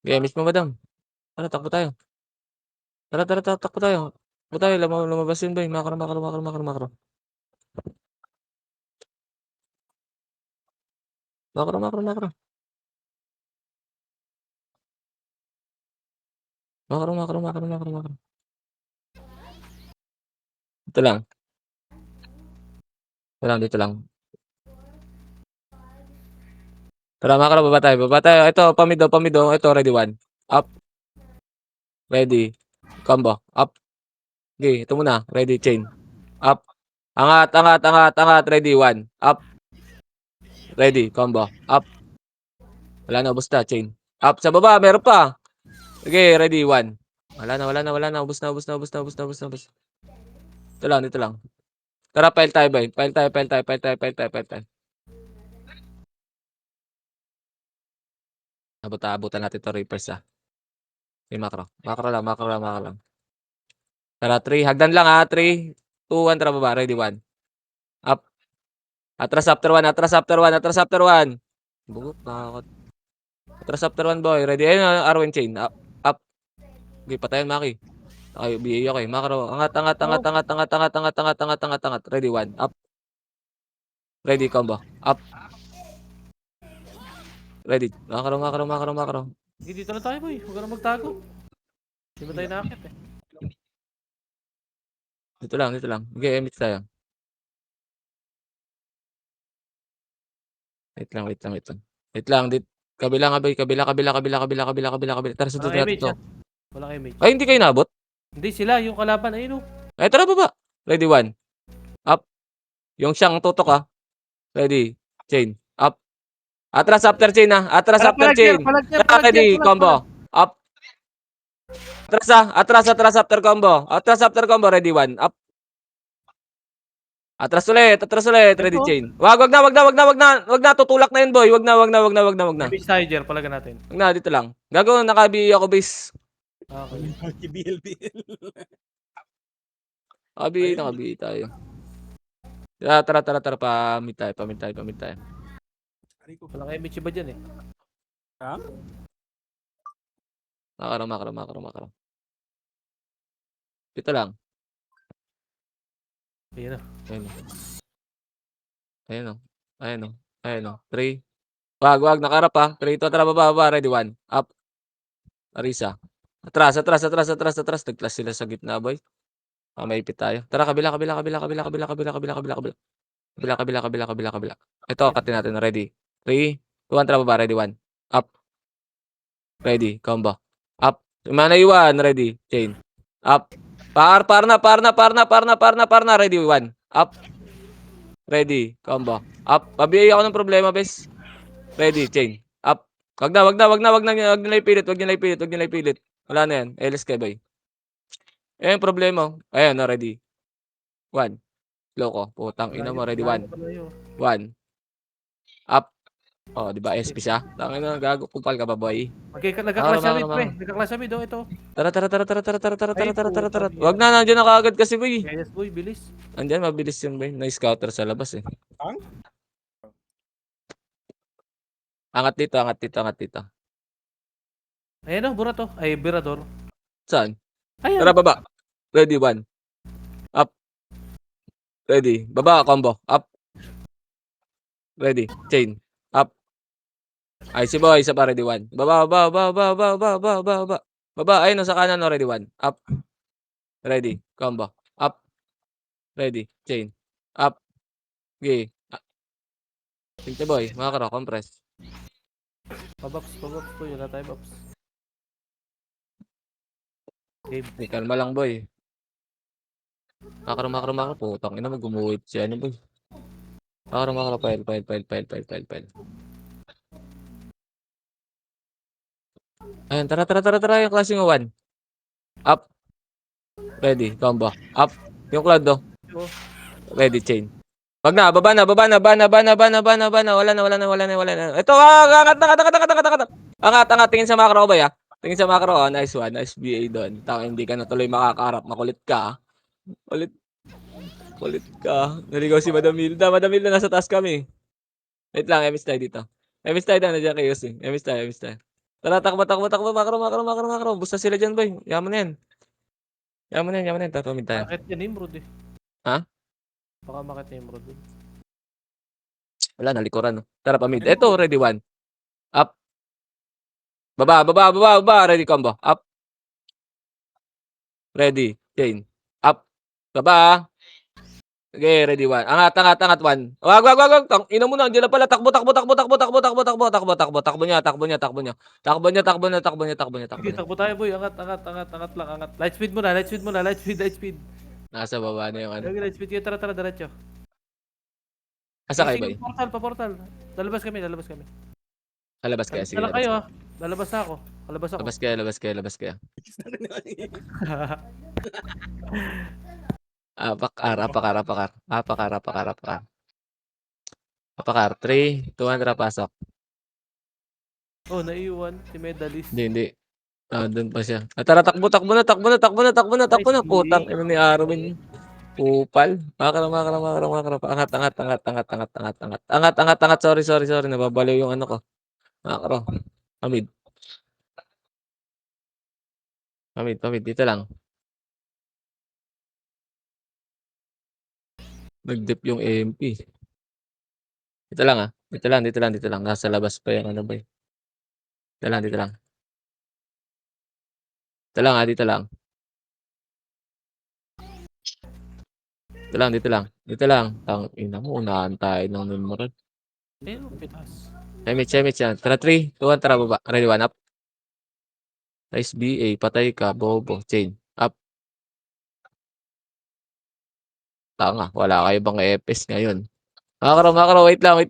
[SPEAKER 2] Okay, miss mo, madam. Tara, takbo tayo. Takbo tayo. Lumabas yun, boy. Makro. Makro. Dito lang. Dito lang. Tara, makro, baba tayo. Ito, pamido. Ito, ready, 1. Up. Ready. Combo. Up. Okay, ito muna. Ready, chain. Up. Angat. Ready, 1. Up. Ready, combo. Up. Wala na, ubos na, chain. Up. Sa baba, meron pa. Okay, ready, 1. Wala na. Ubos na. Dito lang. Tara, pile tayo, boy. Pile tayo. Abot-abutan natin to Reapers May macro. Macro lang. Tara, 3. Hagdan lang 3, 2, 1. Tara baba. Ready, 1. Up. Atras after 1. Bugot, nakakot. Atras after 1, boy. Ready. Ayun, Arwen chain. Up. Okay, patayan, Maki. Okay, BA okay. Macro. Angat. Ready, 1. Up. Ready, combo. Up. Ready. Macro.
[SPEAKER 3] Sige, dito lang tayo, boy. Huwag ka na magtago. Hindi mo tayo nakakit eh.
[SPEAKER 2] Dito lang. Okay, emit tayo. Wait lang. Kabila nga, boy. Kabila. Tara, sunod
[SPEAKER 3] Walang
[SPEAKER 2] natin
[SPEAKER 3] image
[SPEAKER 2] to.
[SPEAKER 3] ah. Walang image.
[SPEAKER 2] Ay, hindi kayo nabot?
[SPEAKER 3] Hindi sila, yung kalaban. Ayun oh.
[SPEAKER 2] Ay, tara baba. Ready, 1. Up. Yung siyang tutok Ready. Chain. Up. Atras after chain Atras after chain. Ready. Combo. Up. Atras after combo. Ready, 1. Up. Atras ulit. Ready, chain. Wag na. Tutulak na yun, boy. Wag na.
[SPEAKER 3] Image tayo, Jer. Palagan natin.
[SPEAKER 2] Wag na, dito lang. Gago, nakabi ako base.
[SPEAKER 3] Okay.
[SPEAKER 1] BLBL.
[SPEAKER 2] Nakabi tayo. Tara. Pamit tayo.
[SPEAKER 1] Aray ko.
[SPEAKER 3] Walang image ba dyan eh?
[SPEAKER 2] Makaro. Dito lang.
[SPEAKER 3] Ayun na.
[SPEAKER 2] Ayun o. 3. Wag. Nakarap 3, 2, tara baba. Ready, 1. Up. Arisa. Atras. Nagclass sila sa gitna, boy. Maipit tayo. Tara, kabila. Ito, katin natin. Ready. 3, 2, 1, tara baba. Ready, 1. Up. Ready. Combo. Up. Mana iwan. Ready. Chain. Up. Par na. Ready, 1. Up. Ready. Combo. Up. Pabiyay ako ng problema, bes. Ready. Chain. Up. Wag nila ipilit. Wala na yan. LS kay boy. Ayan yung problema. Ayan, ready. 1. Loko. Putang ina mo. Ready, 1. 1. Up. Oh, di ba? SP siya. Tangin na, gago. Kupal ka ba, boy?
[SPEAKER 3] Nagka-clash sa mid, pre. Nagka-clash sa mid, oh, ito.
[SPEAKER 2] Tara.
[SPEAKER 3] Ay,
[SPEAKER 2] Wag na, nandiyan na kaagad kasi, boy.
[SPEAKER 3] Yes, boy, bilis.
[SPEAKER 2] Andiyan, mabilis yun, boy. Na-scouter sa labas, eh. Angat dito.
[SPEAKER 3] Ayan oh, Burato. Ay, Birador.
[SPEAKER 2] Saan?
[SPEAKER 3] Ayan.
[SPEAKER 2] Tara, baba. Ready, 1. Up. Ready. Baba, combo. Up. Ready. Chain. Up. Ay, si boy. Isa pa, ready, 1. Baba. Baba. Ayun, sa kanan, ready, 1. Up. Ready. Combo. Up. Ready. Chain. Up. Okay. Tingte boy. Mga karo, compress.
[SPEAKER 3] Pabox, boy. Wala tayo, box. Game.
[SPEAKER 2] Kalma lang, boy. Makro. Putang ina, mag-umuwit siya. Ano, boy? Makro. File. Ayan, tara. Yung klase ng 1. Up. Ready. Combo. Up. Yung cloud, do. Ready, chain. Wag na. Baba na. Wala na. Ito, angat. Angat. Tingin sa macro, boy, Tingin sa macro, nice one. Nice BA doon. Hindi ka na tuloy makakaharap. Makulit ka, Kulit ka. Naligaw si Madam Hilda. Nasa taas kami. Wait lang, emis tayo dito. Emis tayo na, nandiyan kayo si. Emis tayo. Tara, takbo. Macro. Busta sila dyan, boy. Yaman yan. Tatumid tayo.
[SPEAKER 3] Makit yan, Nimrod eh.
[SPEAKER 2] Ha?
[SPEAKER 3] Baka makit Nimrod eh.
[SPEAKER 2] Wala, nalikuran. No? Tara, pamid. Eto, ready, 1. Up. Baba. Ready, combo. Up. Ready. Chain. Up. Baba. Okay, ready, 1. Angat, 1. Wag. Ina mo na, diyan na pala. Takbo. Takbo niya.
[SPEAKER 3] Sige, takbo tayo, boy. Angat lang. Light speed muna. Light speed.
[SPEAKER 2] Nasa baba na yung ano.
[SPEAKER 3] Lagi light speed kayo. Tara, diretso.
[SPEAKER 2] Asa kayo, boy?
[SPEAKER 3] Portal. Lalabas kami.
[SPEAKER 2] Lalabas kaya, sige.
[SPEAKER 3] Tala kayo, lalabas na ako. Labas ako.
[SPEAKER 2] Labas kaya. Apakar. 3, 2, 1, pasok.
[SPEAKER 3] Oh, naiwan. Si Medalist.
[SPEAKER 2] Hindi. Doon pa siya. Tara, takbo, takbo na, takbo na, takbo na, takbo na, takbo na.
[SPEAKER 3] Nice,
[SPEAKER 2] Putang
[SPEAKER 3] BA.
[SPEAKER 2] ina ni Arwin. Kupal. Makara. Angat. Sorry. Nababaliw yung ano ko. Makara. Pamid. Dito lang. Nag-dip yung MP. Dito lang ah. Dito lang. Nasa labas pa yung ano ba yun. Dito lang. Dito lang. Dito lang. Tang ina mo, unahan tayo ng numerod.
[SPEAKER 3] Ayun, pitas.
[SPEAKER 2] Semit yan. Tara, 3, 2, 1, tara baba. Ready, 1, up. Nice BA, patay ka, bobo. Chain, up. Tanga, wala kayo bang EPS ngayon? Makakaraw, wait lang,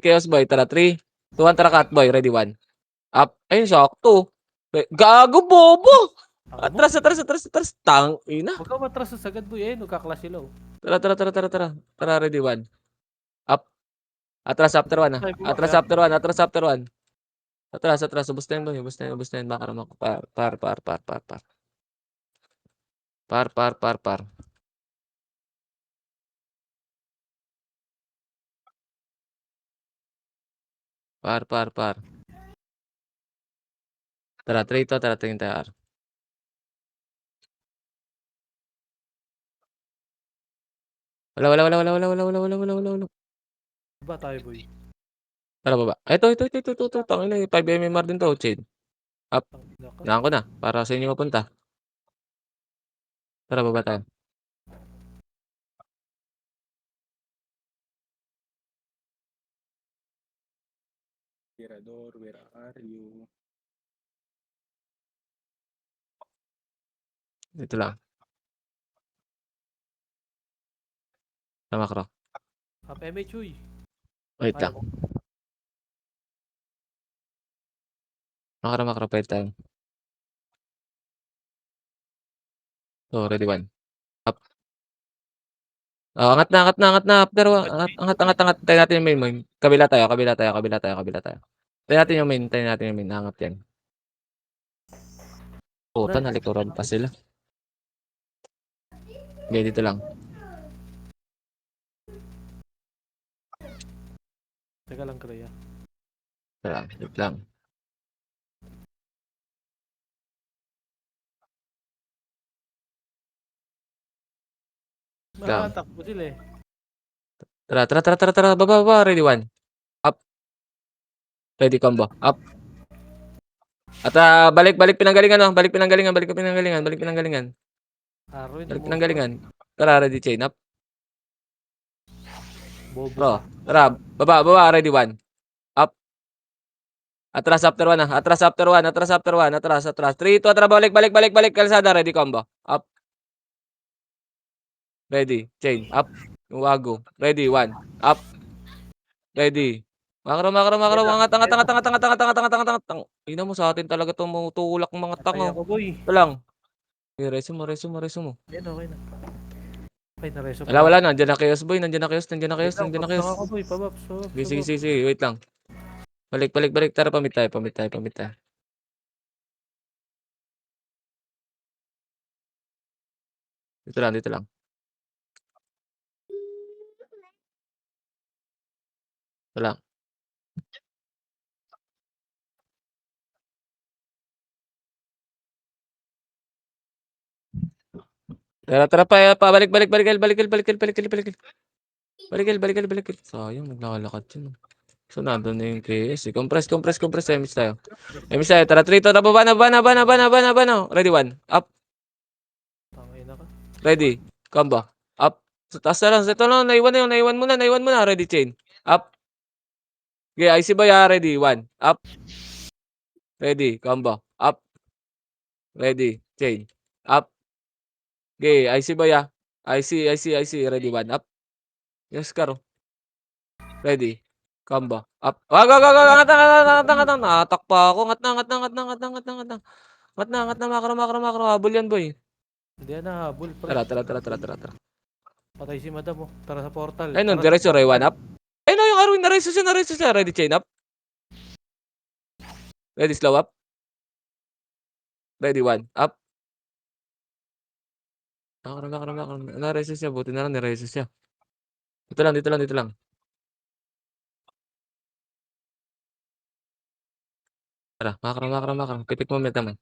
[SPEAKER 2] Chaos boy. Tara, 3, 2, 1, tara, cut boy. Ready, 1, up. Ayun, sakto. Gago, bobo!
[SPEAKER 3] Ako mo.
[SPEAKER 2] Atras. Tang ina.
[SPEAKER 3] Huwag ka matras sa sagad, boy. Ayun, nagkaklas sila. Oh.
[SPEAKER 2] Tara. Tara, ready, 1. Up. Atras after 1 ah. Atras after 1. Atras. Ubustahin boy. Makaramak. Par. Par. Tara, 3 to. Tara, tingin tayo. Wala.
[SPEAKER 3] Ba tayo, boy?
[SPEAKER 2] Tara, baba. Ito. Tangina, 5 MMR din to, chain. Up. Nahan ko na. Para sa inyo mapunta. Tara, baba tayo.
[SPEAKER 1] Birador, where are you?
[SPEAKER 2] Dito lang. Tama ka.
[SPEAKER 3] Up, MH, uy.
[SPEAKER 2] Wait lang. Makara, pwede tayo. So, ready, 1. Up. Oh, angat na. After, angat. Tayo natin yung main. Kabila tayo. Tayo natin yung main. Angat yan. Puta, nalikuran pa sila. Okay, dito lang.
[SPEAKER 3] Teka lang, Kreya.
[SPEAKER 2] Dito lang.
[SPEAKER 3] Makatakbo sila eh.
[SPEAKER 2] Tara. Baba. Ready, 1. Up. Ready, combo. Up. At balik pinanggalingan. Balik pinanggalingan. Tara, ready, chain. Up.
[SPEAKER 3] Bobo
[SPEAKER 2] Bro.
[SPEAKER 3] ka.
[SPEAKER 2] Tara, baba. Ready, 1. Up. Atras after 1 ah. Atras. 3, 2, atras. Balik. Kalsada, ready, combo. Up. Ready, chain. Up. Wago. Ready, 1. Up. Ready. Makro. Angat. Ina mo sa atin talaga tumutulak ng mga
[SPEAKER 3] Patay
[SPEAKER 2] tanga.
[SPEAKER 3] ako, boy.
[SPEAKER 2] Ito lang. Okay, reso mo.
[SPEAKER 3] Yan, okay na. Okay, nareso pa.
[SPEAKER 2] Wala. Nandiyan na Chaos boy.
[SPEAKER 3] Wait lang, ako, boy. Pabaps.
[SPEAKER 2] Sige. Wait lang. Balik. Tara, pamit tayo. Dito lang. Ito lang. Tara pa. Balik. Sayang, naglalakad yun. So, nandun na yung KS. Compress. Emis tayo. Tara, 3 to. Nababa. Ready, 1. Up.
[SPEAKER 3] Tangina ka.
[SPEAKER 2] Ready. Combo. Up. So, taas na lang. Ito lang. Naiwan mo na. Ready, chain. Up. Okay, IC ba ya? Ready. 1. Up. Ready. Combo. Up. Ready. Chain. Up. Okay, IC ba ya? IC. Ready, 1. Up. Yes, karo. Ready. Combo. Up. Wag. Angat. Nakatak pa ako. Angat na. Makro. Habol yan, boy.
[SPEAKER 3] Hindi yan nahabol, pre.
[SPEAKER 2] Tara.
[SPEAKER 3] Patay si madam, oh. Tara sa portal.
[SPEAKER 2] Ayun,
[SPEAKER 3] Tara
[SPEAKER 2] diretso,
[SPEAKER 3] sa
[SPEAKER 2] Ray, 1
[SPEAKER 3] portal.
[SPEAKER 2] up. Ayun, yung Arwin, nareso siya. Ready, chain up. Ready, slow up. Ready, 1, up. Na-reses siya, buti na lang ni-reses siya. Dito lang, dito lang, dito lang. Tara, makro. Tipik mo mid naman.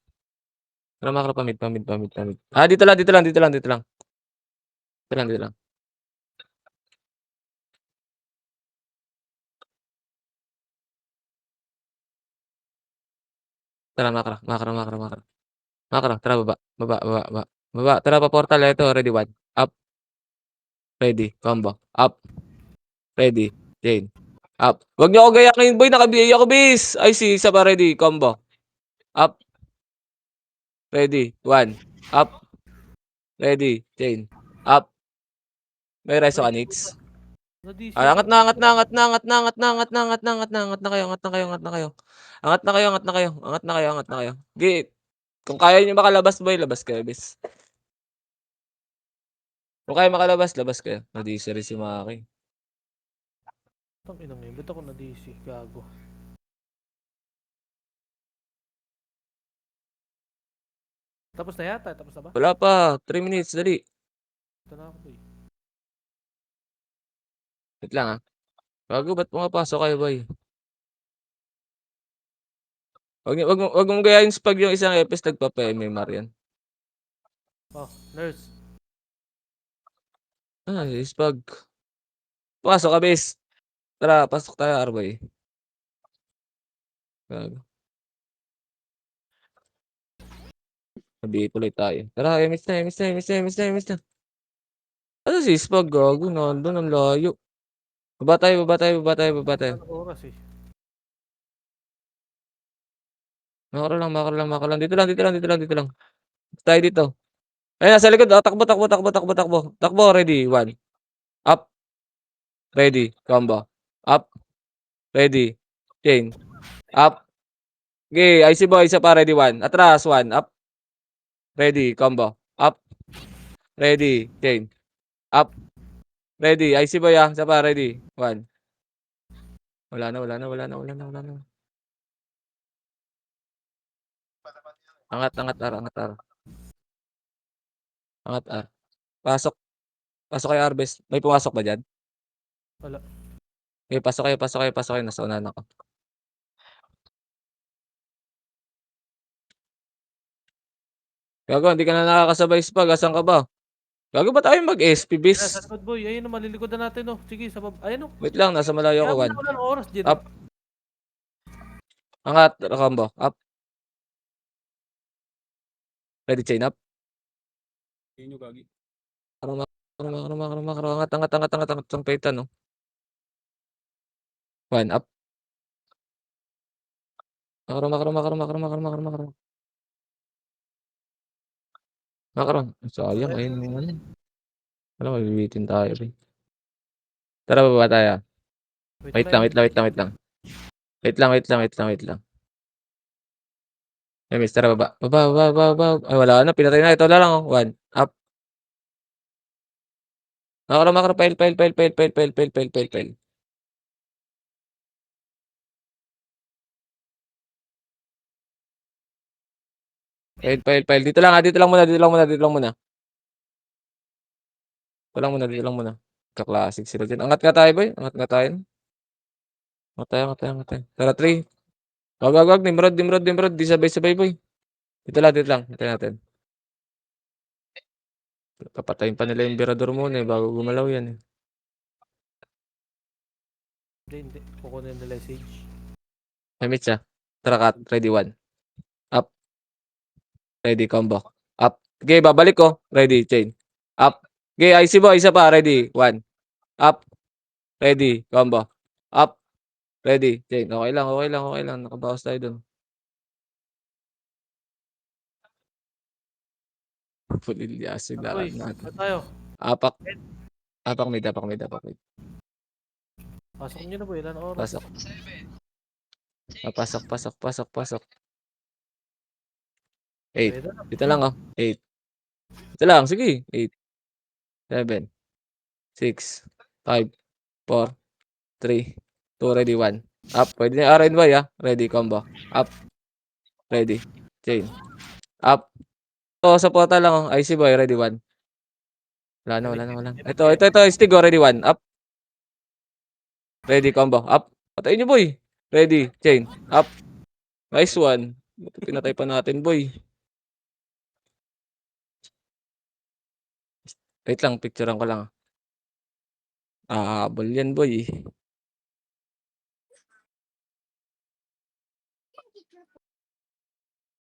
[SPEAKER 2] Tara, makro pa mid. Dito lang. Dito lang. Tara, makro. Makro, tara, baba. Tara, pa portal. Ito, ready, 1. Up. Ready, combo. Up. Ready, chain. Up. Wag niyo ako gayakin, boy. Naka-BA ako, bis. Ay, isa pa, ready, combo. Up. Ready, 1. Up. Ready, chain. Up. May reso ka, Nix?
[SPEAKER 3] Na-DC
[SPEAKER 2] Ay,
[SPEAKER 3] ako.
[SPEAKER 2] angat na kayo. Angat na kayo. Gi, kung kaya niyo makalabas, boy, labas kayo, bis. Kung kaya makalabas, labas kayo. Na-DC rin si Maki.
[SPEAKER 3] Tang ina mo yun. Ba't ako na-DC? Gago. Tapos na yata. Tapos na ba?
[SPEAKER 2] Wala pa, 3 minutes, dali.
[SPEAKER 3] Ito na ako, boy.
[SPEAKER 2] Wait lang, Bago, ba't pumapasok kayo, boy? Wag mong gayahin spag yung isang epis nagpapa-MMR yan.
[SPEAKER 3] Oh, nurse.
[SPEAKER 2] Spag. Pasok ka, bis. Tara, pasok tayo, Arboy. Gago. Sabi tuloy tayo. Tara, emis na. Ano si Spag, gago? Nandun, ang layo. Baba tayo.
[SPEAKER 3] Ano oras eh?
[SPEAKER 2] Makaro lang. Dito lang. Tayo dito. Ayun, nasa likod. Takbo. Takbo, ready. 1. Up. Ready. Combo. Up. Ready. Chain. Up. Okay, IC boy. Isa pa, ready. 1. Atras. 1. Up. Ready. Combo. Up. Ready. Chain. Up. Ready. IC boy, Isa pa, ready. 1. Wala na. Angat, R. Angat, R. Pasok kayo, Arbes. May pumasok ba dyan?
[SPEAKER 3] Wala.
[SPEAKER 2] Okay, pasok kayo. Nasa unahan ako. Gago, hindi ka na nakakasabay, Spag. Asan ka ba? Gago ba tayo mag-SP,
[SPEAKER 3] Ayun na, sa
[SPEAKER 2] bis?
[SPEAKER 3] likod, boy. Ayun na, malilikodan natin, oh. Sige, sa baba. Ayun, oh.
[SPEAKER 2] Wait lang, nasa malayo
[SPEAKER 3] Kaya
[SPEAKER 2] ko,
[SPEAKER 3] mo
[SPEAKER 2] 1.
[SPEAKER 3] na wala ng oras, Jen.
[SPEAKER 2] Up. Angat, combo. Up. Ready, chain up.
[SPEAKER 1] Yun yung gagi.
[SPEAKER 2] Angat. Ang paitan, no? 1, up. Makaroon. Sayang, ayun yung ano. Alam, mabibitin tayo, eh. Tara, baba tayo. Wait lang. Ay, miss, tara, baba. Baba. Ay, wala na. Pinatay na. Ito lang, oh. 1. Up. Makro. Pail. Pail. Dito lang muna. Dito lang muna. Ka-classic sila dyan. Angat nga tayo, boy. Angat tayo. Tara, 3. Wag. Nimrod. Di sabay, boy. Dito lang. Hintayin natin. Papatayin pa nila yung Birador muna, bago gumalaw yan, eh.
[SPEAKER 3] Hindi. Kukunin nila yung Sage.
[SPEAKER 2] May meet siya. Tara, cut. Ready, 1. Up. Ready, combo. Up. Okay, babalik ko. Ready, chain. Up. Okay, IC mo. Isa pa. Ready, 1. Up. Ready, combo. Up. Ready, chain. Okay lang. Nakabawas tayo dun. Pulilyasin na
[SPEAKER 3] Boy,
[SPEAKER 2] natin.
[SPEAKER 3] ano tayo?
[SPEAKER 2] Apak mid.
[SPEAKER 3] Pasok nyo na, boy. Ilan oras?
[SPEAKER 2] Pasok. 8.
[SPEAKER 3] Pwede na.
[SPEAKER 2] Dito lang, 8. Dito lang, sige. 8, 7, 6, 5, 4, 3, 2, ready, 1. Up. Pwede na RNY, Ready, combo. Up. Ready. Chain. Up. Ito, sa pota lang. Oh. IC boy, ready, 1. Wala na, wala na, wala na. Ito. Stig, oh, ready, 1. Up. Ready, combo. Up. Patayin nyo, boy. Ready. Chain. Up. Nice one. Pinatay pa natin, boy. Wait lang, picturean ko lang. Ah, ball yan, boy.